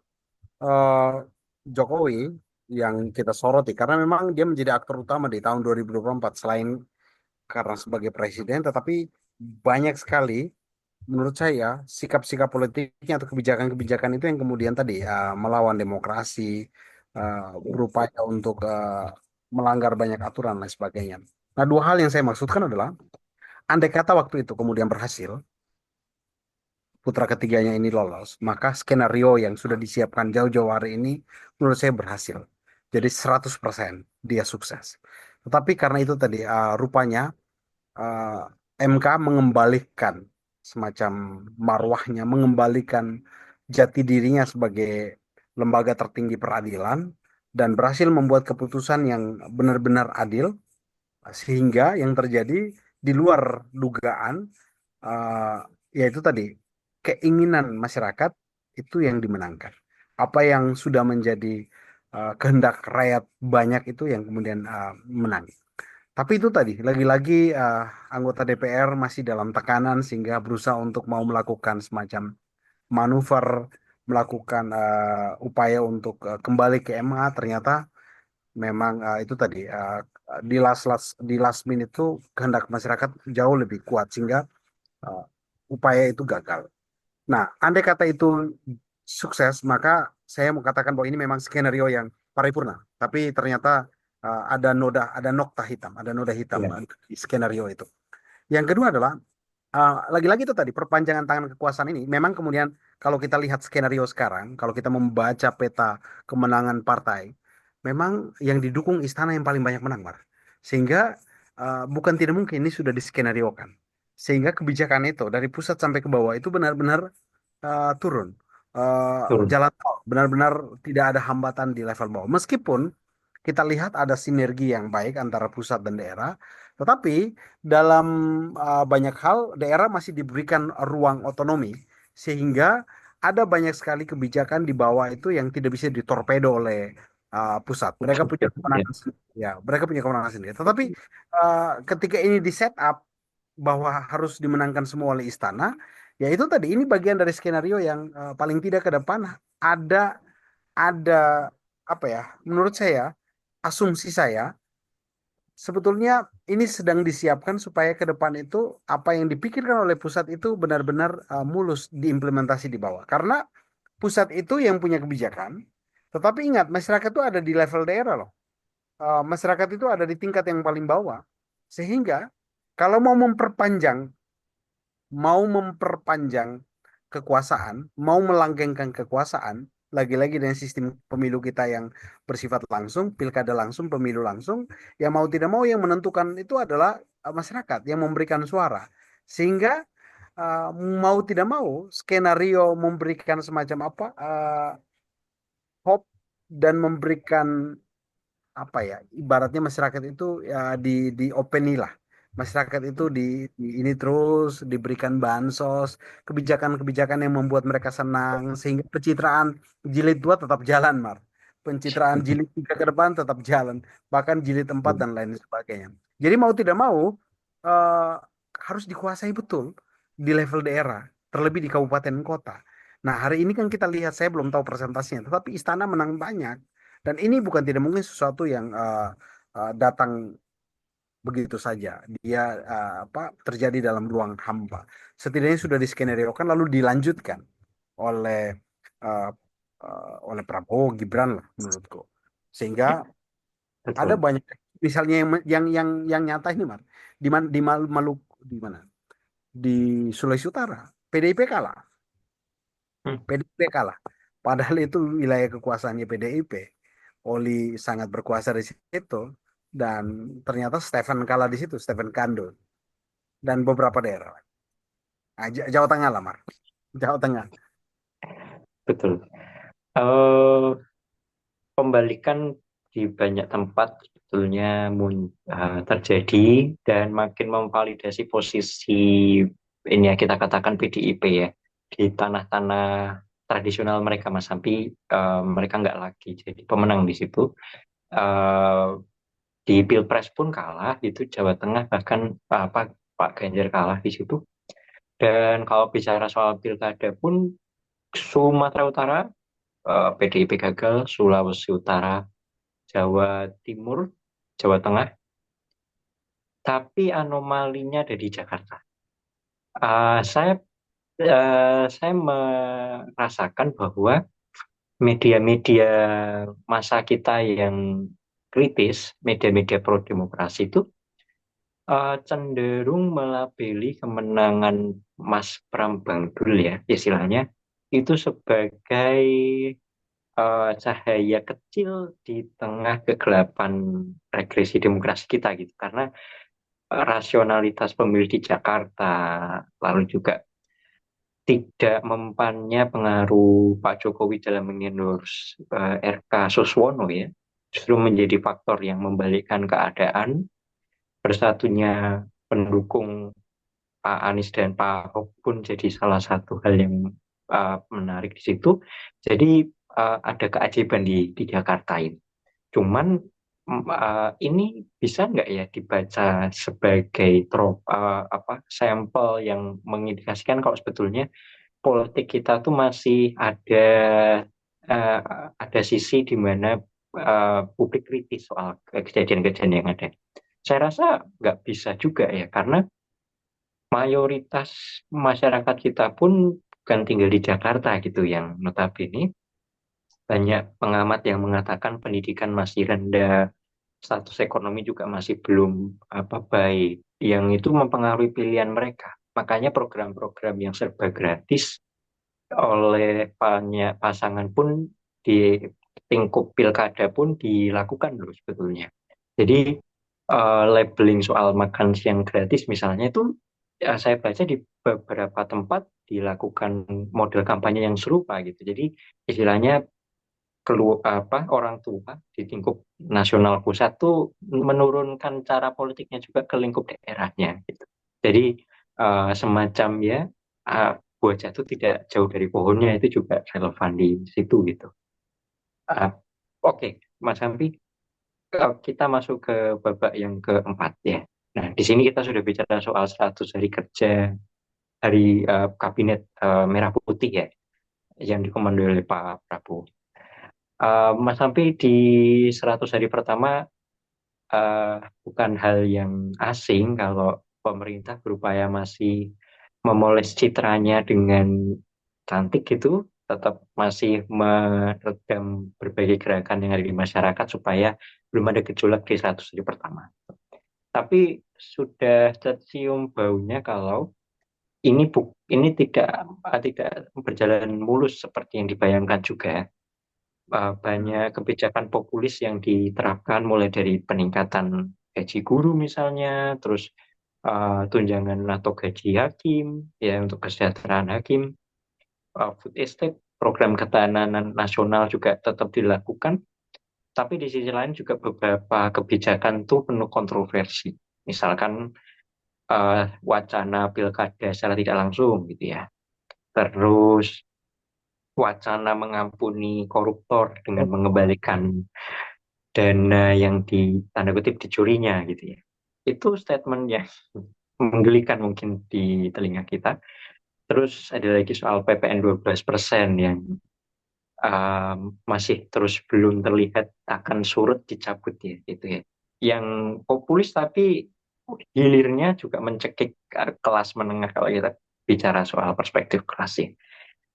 eh, Jokowi yang kita soroti karena memang dia menjadi aktor utama di tahun 2024 selain karena sebagai presiden, tetapi banyak sekali menurut saya sikap-sikap politiknya atau kebijakan-kebijakan itu yang kemudian tadi melawan demokrasi, berupaya untuk melanggar banyak aturan dan lain sebagainya. Nah, dua hal yang saya maksudkan adalah andai kata waktu itu kemudian berhasil, putra ketiganya ini lolos, maka skenario yang sudah disiapkan jauh-jauh hari ini menurut saya berhasil. Jadi 100% dia sukses. Tetapi karena itu tadi rupanya uh, MK mengembalikan semacam marwahnya, mengembalikan jati dirinya sebagai lembaga tertinggi peradilan dan berhasil membuat keputusan yang benar-benar adil, sehingga yang terjadi di luar dugaan, eh, yaitu tadi keinginan masyarakat itu yang dimenangkan. Apa yang sudah menjadi kehendak rakyat banyak itu yang kemudian menang. Tapi itu tadi, lagi-lagi anggota DPR masih dalam tekanan sehingga berusaha untuk mau melakukan semacam manuver, melakukan upaya untuk kembali ke MA. Ternyata memang itu tadi di last minute itu kehendak masyarakat jauh lebih kuat sehingga uh, upaya itu gagal. Nah, andai kata itu sukses, maka saya mau katakan bahwa ini memang skenario yang paripurna. Tapi ternyata ada nokta hitam, ada noda hitam Ya. di skenario itu. Yang kedua adalah lagi-lagi itu tadi perpanjangan tangan kekuasaan ini. Memang kemudian kalau kita lihat skenario sekarang, kalau kita membaca peta kemenangan partai, memang yang didukung istana yang paling banyak menang, Mar. Sehingga bukan tidak mungkin ini sudah diskenariokan. Sehingga kebijakan itu dari pusat sampai ke bawah itu benar-benar turun. Turun. Jalan tol benar-benar tidak ada hambatan di level bawah. Meskipun kita lihat ada sinergi yang baik antara pusat dan daerah, tetapi dalam banyak hal daerah masih diberikan ruang otonomi sehingga ada banyak sekali kebijakan di bawah itu yang tidak bisa ditorpedo oleh pusat. Mereka punya Ya. kewenangan sendiri. Ya, mereka punya kewenangan sendiri. Tetapi ketika ini di set up bahwa harus dimenangkan semua oleh istana, ya itu tadi ini bagian dari skenario yang paling tidak ke depan ada ada apa ya? Menurut saya, asumsi saya sebetulnya ini sedang disiapkan supaya ke depan itu apa yang dipikirkan oleh pusat itu benar-benar mulus diimplementasi di bawah. Karena pusat itu yang punya kebijakan, tetapi ingat masyarakat itu ada di level daerah loh. Masyarakat itu ada di tingkat yang paling bawah. Sehingga kalau mau memperpanjang kekuasaan, mau melanggengkan kekuasaan, lagi-lagi dengan sistem pemilu kita yang bersifat langsung, pilkada langsung, pemilu langsung, ya mau tidak mau yang menentukan itu adalah masyarakat yang memberikan suara. Sehingga uh, mau tidak mau skenario memberikan semacam apa hope dan memberikan apa ya ibaratnya masyarakat itu ya di lah masyarakat itu ini terus diberikan bansos kebijakan-kebijakan yang membuat mereka senang sehingga pencitraan jilid 2 tetap jalan Mar, pencitraan jilid 3 ke depan tetap jalan, bahkan jilid 4 dan lain sebagainya. Jadi mau tidak mau eh, harus dikuasai betul di level daerah, terlebih di kabupaten kota. Nah, hari ini kan kita lihat, saya belum tahu presentasinya, tetapi istana menang banyak. Dan ini bukan tidak mungkin sesuatu yang datang begitu saja. Dia apa terjadi dalam ruang hampa. Setidaknya sudah diskeneriokan lalu dilanjutkan oleh uh, oleh Prabowo Gibran lah menurutku. Sehingga ada Betul. banyak misalnya yang nyata ini Mar. Di mana di Maluku di mana? Di Sulawesi Utara. PDIP kalah. Hmm, PDIP kalah. Padahal itu wilayah kekuasaannya PDIP. Oli sangat berkuasa di situ dan ternyata Stephen kalah di situ, Stephen Kando dan beberapa daerah. Nah, Jawa Tengah lah, Mar. Jawa Tengah. betul. Eh, Pembalikan di banyak tempat sebetulnya terjadi dan makin memvalidasi posisi ini ya kita katakan PDIP ya di tanah-tanah tradisional mereka Mas Sampi, mereka nggak lagi jadi pemenang di situ. Eh, di Pilpres pun kalah itu Jawa Tengah bahkan apa Pak Ganjar kalah di situ. Dan kalau bicara soal pilkada pun Sumatera Utara PDIP gagal, Sulawesi Utara, Jawa Timur, Jawa Tengah, tapi anomalinya ada di Jakarta. Eh, saya saya merasakan bahwa media-media masa kita yang kritis, media-media pro demokrasi itu cenderung melabeli kemenangan Mas Pram Bang Dul ya istilahnya itu sebagai cahaya kecil di tengah kegelapan regresi demokrasi kita gitu karena rasionalitas pemilih di Jakarta, lalu juga tidak mempannya pengaruh Pak Jokowi dalam mengendorse RK Suswono ya, justru menjadi faktor yang membalikkan keadaan. Bersatunya pendukung Pak Anies dan Pak Ahok pun jadi salah satu hal yang menarik di situ. Jadi ada keajaiban di Jakarta ini. Cuman ini bisa nggak ya dibaca sebagai sampel yang mengindikasikan kalau sebetulnya politik kita tuh masih uh, ada sisi di mana publik kritis soal kejadian-kejadian yang ada. Saya rasa nggak bisa juga ya, karena mayoritas masyarakat kita pun bukan tinggal di Jakarta gitu, yang notabene banyak pengamat yang mengatakan pendidikan masih rendah, status ekonomi juga masih belum baik, yang itu mempengaruhi pilihan mereka. Makanya program-program yang serba gratis oleh banyak pasangan pun di lingkup pilkada pun dilakukan loh sebetulnya. Jadi labeling soal makan siang gratis misalnya itu saya baca di beberapa tempat dilakukan model kampanye yang serupa gitu. Jadi istilahnya orang tua di lingkup nasional pusat tuh menurunkan cara politiknya juga ke lingkup daerahnya gitu. Jadi semacam ya buah jatuh tidak jauh dari pohonnya itu juga relevan di situ gitu. Uh, Oke, Mas Hampi, kita masuk ke babak yang keempat ya. Nah, di sini kita sudah bicara soal 100 hari kerja hari kabinet merah putih ya, yang dikomandoi oleh Pak Prabowo. Mas Hampi, di 100 hari pertama eh, bukan hal yang asing kalau pemerintah berupaya masih memoles citranya dengan cantik gitu, tetap masih meredam berbagai gerakan yang ada di masyarakat supaya belum ada gejolak di 100 hari pertama. Tapi sudah tercium baunya kalau ini tidak berjalan mulus seperti yang dibayangkan juga. Banyak kebijakan populis yang diterapkan mulai dari peningkatan gaji guru misalnya, terus tunjangan atau gaji hakim ya untuk kesejahteraan hakim, food estate, program ketahanan nasional juga tetap dilakukan, tapi di sisi lain juga beberapa kebijakan tuh penuh kontroversi. Misalkan wacana pilkada secara tidak langsung gitu ya. Terus wacana mengampuni koruptor dengan mengembalikan dana yang di tanda kutip dicurinya gitu ya. Itu statement yang menggelikan mungkin di telinga kita. Terus ada lagi soal PPN 12% yang masih terus belum terlihat akan surut dicabut ya gitu ya. Yang populis tapi hilirnya juga mencekik kelas menengah kalau kita bicara soal perspektif kelas ya.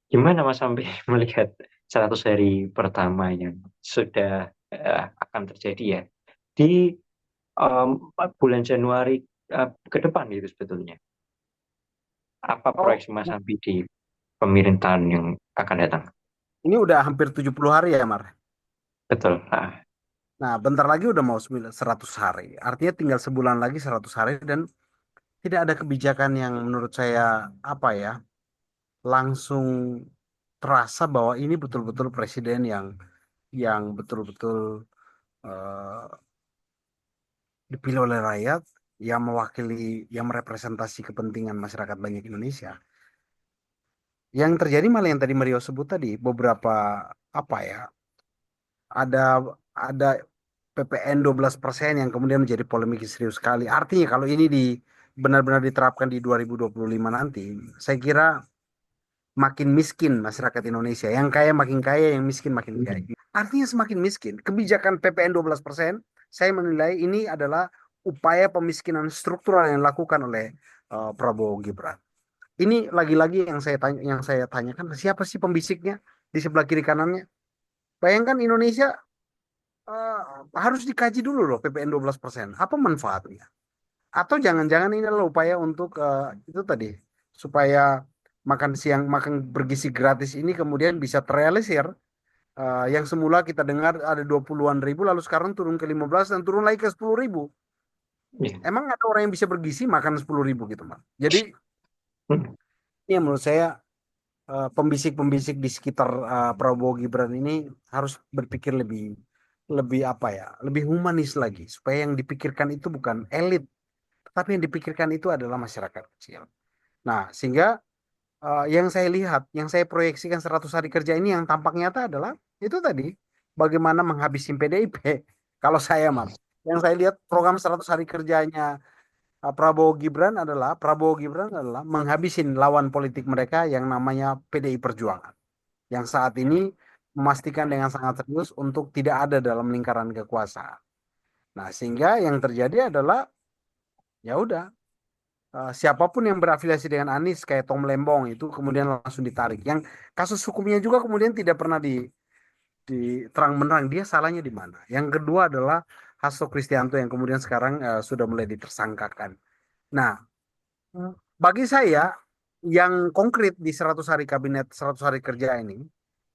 Gimana Mas Sampai melihat 100 hari pertama yang sudah akan terjadi ya di bulan Januari ke depan gitu sebetulnya. Apa Oh, proyeksi Mas Sampai di pemerintahan yang akan datang? ini udah hampir 70 hari ya, Mar. Betul. Nah, bentar lagi udah mau 100 hari. Artinya tinggal sebulan lagi 100 hari dan tidak ada kebijakan yang menurut saya apa ya, langsung terasa bahwa ini betul-betul presiden yang betul-betul eh, dipilih oleh rakyat, yang mewakili, yang merepresentasi kepentingan masyarakat banyak Indonesia. Yang terjadi malah yang tadi Mario sebut tadi, beberapa apa ya, ada ada PPN 12% yang kemudian menjadi polemik serius sekali. Artinya kalau ini benar-benar diterapkan di 2025 nanti, saya kira makin miskin masyarakat Indonesia. Yang kaya makin kaya, yang miskin makin kaya. Artinya semakin miskin. Kebijakan PPN 12%, saya menilai ini adalah upaya pemiskinan struktural yang dilakukan oleh Prabowo Gibran. Ini lagi-lagi yang saya tanyakan, siapa sih pembisiknya di sebelah kiri kanannya? Bayangkan Indonesia eh, harus dikaji dulu loh PPN 12%. Apa manfaatnya? Atau jangan-jangan ini adalah upaya untuk itu tadi supaya makan siang, makan bergizi gratis ini kemudian bisa terrealisir. Yang semula kita dengar ada 20-an ribu lalu sekarang turun ke 15 dan turun lagi ke 10 ribu. Iya. Emang ada orang yang bisa bergizi makan 10.000 gitu, Mas. Jadi Hmm. ini yang menurut saya pembisik-pembisik di sekitar Prabowo Gibran ini harus berpikir lebih lebih apa ya, lebih humanis lagi supaya yang dipikirkan itu bukan elit, tapi yang dipikirkan itu adalah masyarakat kecil. Nah, sehingga yang saya lihat, yang saya proyeksikan 100 hari kerja ini yang tampak nyata adalah itu tadi bagaimana menghabisi PDIP. Kalau saya, Mas, yang saya lihat program 100 hari kerjanya Prabowo Gibran adalah menghabisin lawan politik mereka yang namanya PDI Perjuangan, yang saat ini memastikan dengan sangat serius untuk tidak ada dalam lingkaran kekuasaan. Nah, sehingga yang terjadi adalah ya udah, siapapun yang berafiliasi dengan Anies kayak Tom Lembong itu kemudian langsung ditarik. Yang kasus hukumnya juga kemudian tidak pernah di terang benerang dia salahnya di mana. Yang kedua adalah Hasto Kristianto yang kemudian sekarang sudah mulai ditersangkakan. Nah, bagi saya yang konkret di 100 hari kabinet 100 hari kerja ini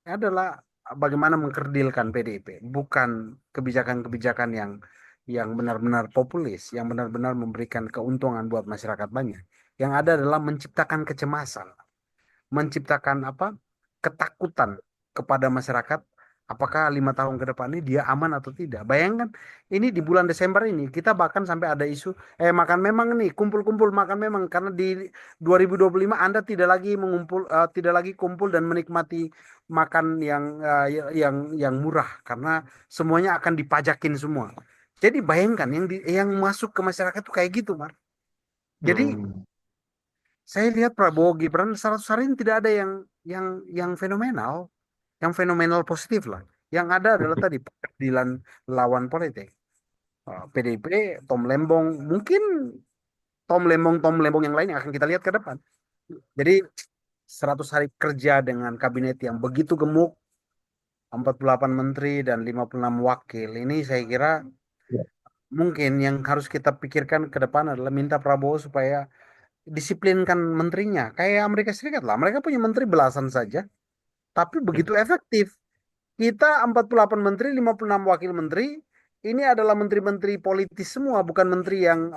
adalah bagaimana mengkerdilkan PDIP, bukan kebijakan-kebijakan yang benar-benar populis, yang benar-benar memberikan keuntungan buat masyarakat banyak. Yang ada adalah menciptakan kecemasan, menciptakan apa? Ketakutan kepada masyarakat. Apakah 5 tahun ke depan ini dia aman atau tidak? Bayangkan ini di bulan Desember ini kita bahkan sampai ada isu makan memang nih kumpul-kumpul makan memang karena di 2025 Anda tidak lagi tidak lagi kumpul dan menikmati makan yang murah karena semuanya akan dipajakin semua. Jadi bayangkan yang masuk ke masyarakat itu kayak gitu, Mar. Jadi Hmm. saya lihat Prabowo Gibran 100 hari ini tidak ada yang fenomenal, yang fenomenal positif lah. Yang ada adalah tadi keadilan lawan politik. PDIP, Tom Lembong, mungkin Tom Lembong yang lain yang akan kita lihat ke depan. Jadi 100 hari kerja dengan kabinet yang begitu gemuk, 48 menteri dan 56 wakil. Ini saya kira mungkin yang harus kita pikirkan ke depan adalah minta Prabowo supaya disiplinkan menterinya. Kayak Amerika Serikat lah. Mereka punya menteri belasan saja, tapi begitu efektif. Kita 48 menteri, 56 wakil menteri, ini adalah menteri-menteri politis semua, bukan menteri yang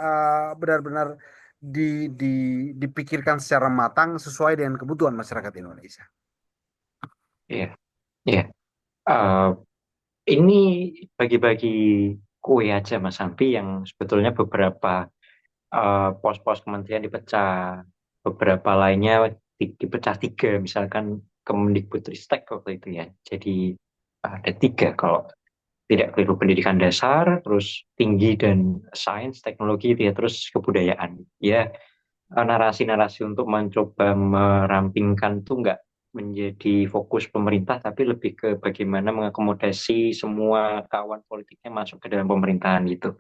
benar-benar di, di, dipikirkan secara matang sesuai dengan kebutuhan masyarakat Indonesia. Iya, iya. Eh, ini bagi-bagi kue aja Mas Sampi yang sebetulnya beberapa pos-pos kementerian dipecah, beberapa lainnya dipecah tiga, misalkan Kemendikbudristek waktu itu ya. Jadi ada tiga kalau tidak keliru, pendidikan dasar, terus tinggi dan sains, teknologi, ya, terus kebudayaan. Ya, narasi-narasi untuk mencoba merampingkan itu nggak menjadi fokus pemerintah, tapi lebih ke bagaimana mengakomodasi semua kawan politiknya masuk ke dalam pemerintahan gitu.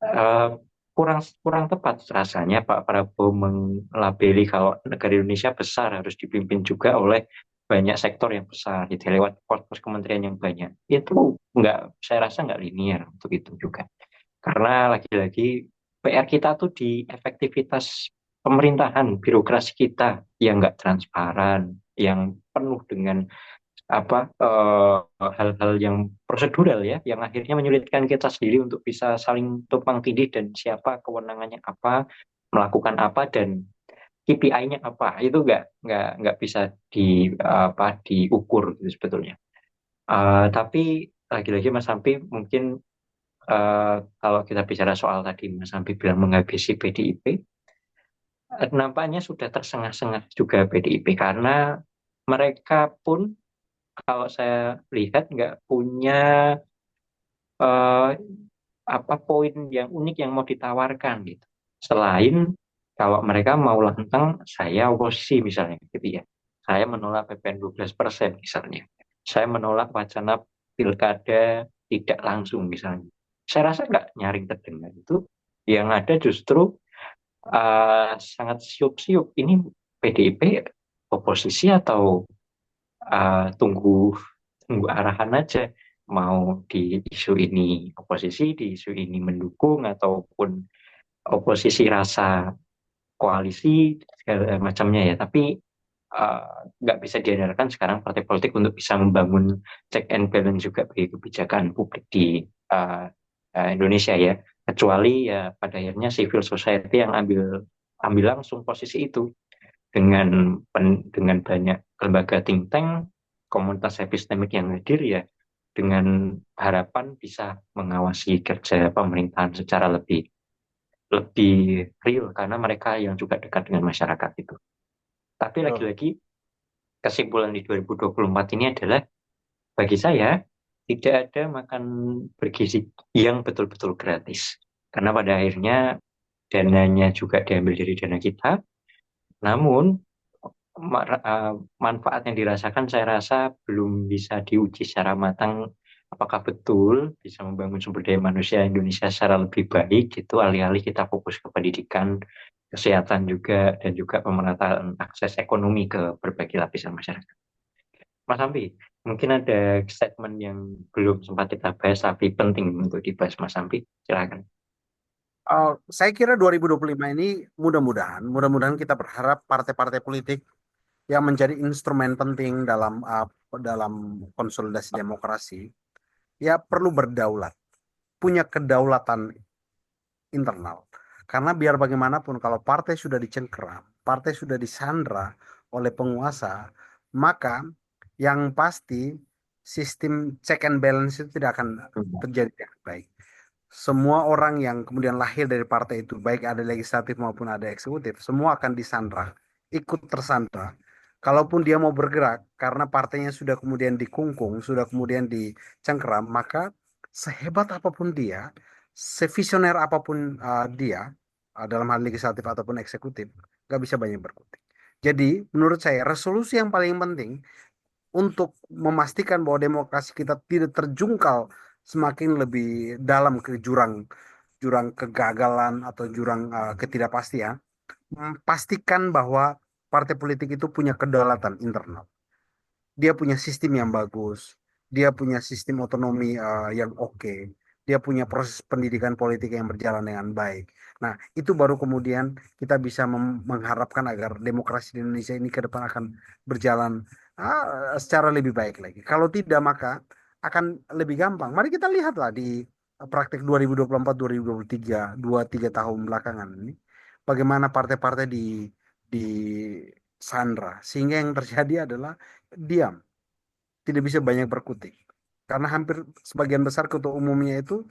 Eh, kurang kurang tepat rasanya Pak Prabowo mengelabeli kalau negara Indonesia besar harus dipimpin juga oleh banyak sektor yang besar gitu lewat pos-pos kementerian yang banyak. Itu nggak, saya rasa nggak linear untuk itu juga. Karena lagi-lagi PR kita tuh di efektivitas pemerintahan, birokrasi kita yang nggak transparan, yang penuh dengan hal-hal yang prosedural ya, yang akhirnya menyulitkan kita sendiri untuk bisa saling tumpang tindih dan siapa kewenangannya apa, melakukan apa dan KPI-nya apa, itu nggak bisa diukur gitu sebetulnya. Tapi lagi-lagi Mas Sampi mungkin kalau kita bicara soal tadi Mas Sampi bilang menghabisi PDIP, nampaknya sudah tersengah-sengah juga PDIP karena mereka pun kalau saya lihat nggak punya eh, apa poin yang unik yang mau ditawarkan gitu. Selain kalau mereka mau lantang, saya oposisi misalnya gitu ya. Saya menolak PPN 12% misalnya. Saya menolak wacana pilkada tidak langsung misalnya. Saya rasa nggak nyaring terdengar itu. Yang ada justru sangat siup-siup. Ini PDIP oposisi atau tunggu tunggu arahan aja, mau di isu ini oposisi, di isu ini mendukung, ataupun oposisi rasa koalisi segala macamnya ya. Tapi eh, nggak bisa diandalkan sekarang partai politik untuk bisa membangun check and balance juga bagi kebijakan publik di eh, Indonesia ya. Kecuali ya pada akhirnya civil society yang ambil ambil langsung posisi itu dengan dengan banyak lembaga think tank, komunitas epistemik yang hadir ya, dengan harapan bisa mengawasi kerja pemerintahan secara lebih lebih real karena mereka yang juga dekat dengan masyarakat itu. Tapi Betul. lagi-lagi kesimpulan di 2024 ini adalah bagi saya tidak ada makan bergizi yang betul-betul gratis. Karena pada akhirnya dananya juga diambil dari dana kita, namun manfaat yang dirasakan saya rasa belum bisa diuji secara matang apakah betul bisa membangun sumber daya manusia Indonesia secara lebih baik gitu alih-alih kita fokus ke pendidikan, kesehatan juga dan juga pemerataan akses ekonomi ke berbagai lapisan masyarakat. Mas Ampi, mungkin ada statement yang belum sempat kita bahas tapi penting untuk dibahas Mas Ampi, silakan. Saya kira 2025 ini mudah-mudahan kita berharap partai-partai politik yang menjadi instrumen penting dalam konsolidasi demokrasi ya perlu berdaulat, punya kedaulatan internal. Karena biar bagaimanapun kalau partai sudah dicengkeram, partai sudah disandra oleh penguasa, maka yang pasti sistem check and balance itu tidak akan Hmm. terjadi dengan baik. Semua orang yang kemudian lahir dari partai itu, baik ada legislatif maupun ada eksekutif, semua akan disandra, ikut tersandra. Kalaupun dia mau bergerak, karena partainya sudah kemudian dikungkung, sudah kemudian dicengkeram, maka sehebat apapun dia, sevisioner apapun dia, dalam hal legislatif ataupun eksekutif, nggak bisa banyak berkutik. Jadi, menurut saya, resolusi yang paling penting untuk memastikan bahwa demokrasi kita tidak terjungkal semakin lebih dalam ke jurang jurang kegagalan atau jurang ketidakpastian, pastikan bahwa partai politik itu punya kedaulatan internal. Dia punya sistem yang bagus, dia punya sistem otonomi yang oke, dia punya proses pendidikan politik yang berjalan dengan baik. Nah, itu baru kemudian kita bisa mengharapkan agar demokrasi di Indonesia ini ke depan akan berjalan secara lebih baik lagi. Kalau tidak, maka akan lebih gampang. Mari kita lihatlah di praktik 2024-2023, 2-3 tahun belakangan ini, bagaimana partai-partai di sandra, sehingga yang terjadi adalah diam, tidak bisa banyak berkutik. Karena hampir sebagian besar ketua umumnya itu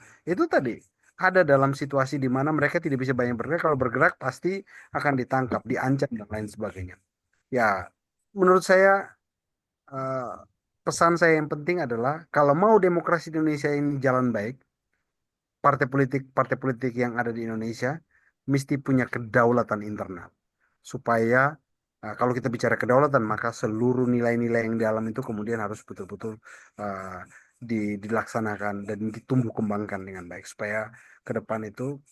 tadi ada dalam situasi di mana mereka tidak bisa banyak bergerak. Kalau bergerak pasti akan ditangkap, diancam dan lain sebagainya. Ya, menurut saya eh, pesan saya yang penting adalah kalau mau demokrasi di Indonesia ini jalan baik, partai politik yang ada di Indonesia mesti punya kedaulatan internal supaya kalau kita bicara kedaulatan maka seluruh nilai-nilai yang di dalam itu kemudian harus betul-betul uh, dilaksanakan dan ditumbuh kembangkan dengan baik supaya ke depan itu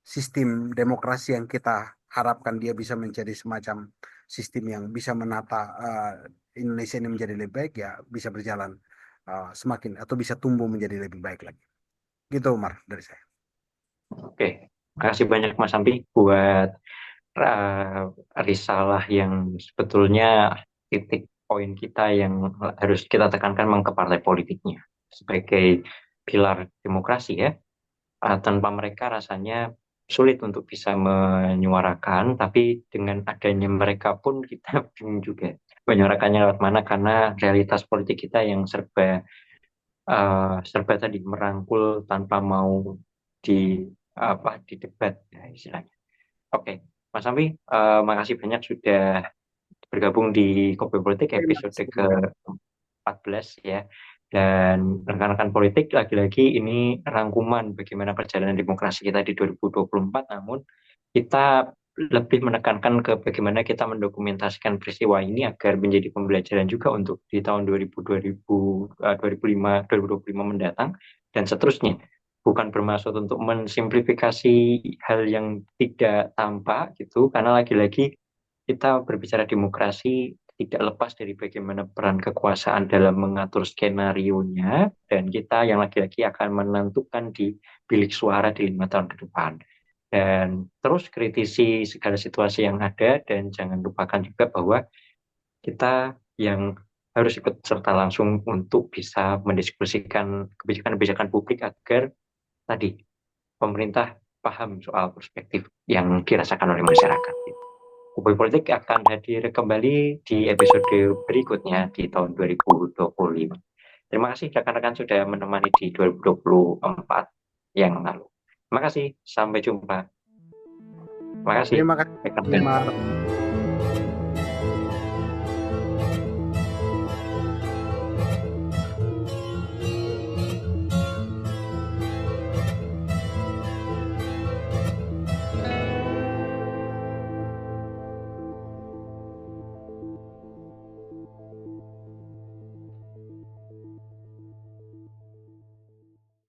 sistem demokrasi yang kita harapkan dia bisa menjadi semacam sistem yang bisa menata Indonesia ini menjadi lebih baik ya bisa berjalan semakin atau bisa tumbuh menjadi lebih baik lagi. Gitu Umar dari saya. Oke, makasih banyak Mas Ampi buat uh, risalah yang sebetulnya titik poin kita yang harus kita tekankan memang ke partai politiknya sebagai pilar demokrasi ya. Tanpa mereka rasanya sulit untuk bisa menyuarakan, tapi dengan adanya mereka pun kita bingung juga menyuarakannya lewat mana karena realitas politik kita yang serba tadi merangkul tanpa mau di di debat ya, istilahnya. Oke, Mas Amfi, makasih banyak sudah bergabung di Kopi Politik Terima episode kasih juga. ke-14 ya. Dan rekan-rekan politik lagi-lagi ini rangkuman bagaimana perjalanan demokrasi kita di 2024, namun kita lebih menekankan ke bagaimana kita mendokumentasikan peristiwa ini agar menjadi pembelajaran juga untuk di tahun 2025 mendatang dan seterusnya. Bukan bermaksud untuk mensimplifikasi hal yang tidak tampak gitu, karena lagi-lagi kita berbicara demokrasi tidak lepas dari bagaimana peran kekuasaan dalam mengatur skenario-nya, dan kita yang lagi-lagi akan menentukan di bilik suara di 5 tahun ke depan. Dan terus kritisi segala situasi yang ada, dan jangan lupakan juga bahwa kita yang harus ikut serta langsung untuk bisa mendiskusikan kebijakan-kebijakan publik agar tadi pemerintah paham soal perspektif yang dirasakan oleh masyarakat. Kubu Politik akan hadir kembali di episode berikutnya di tahun 2025. Terima kasih rekan-rekan sudah menemani di 2024 yang lalu. Terima kasih, sampai jumpa. Terima kasih Terima kasih, rekan-rekan. Mas.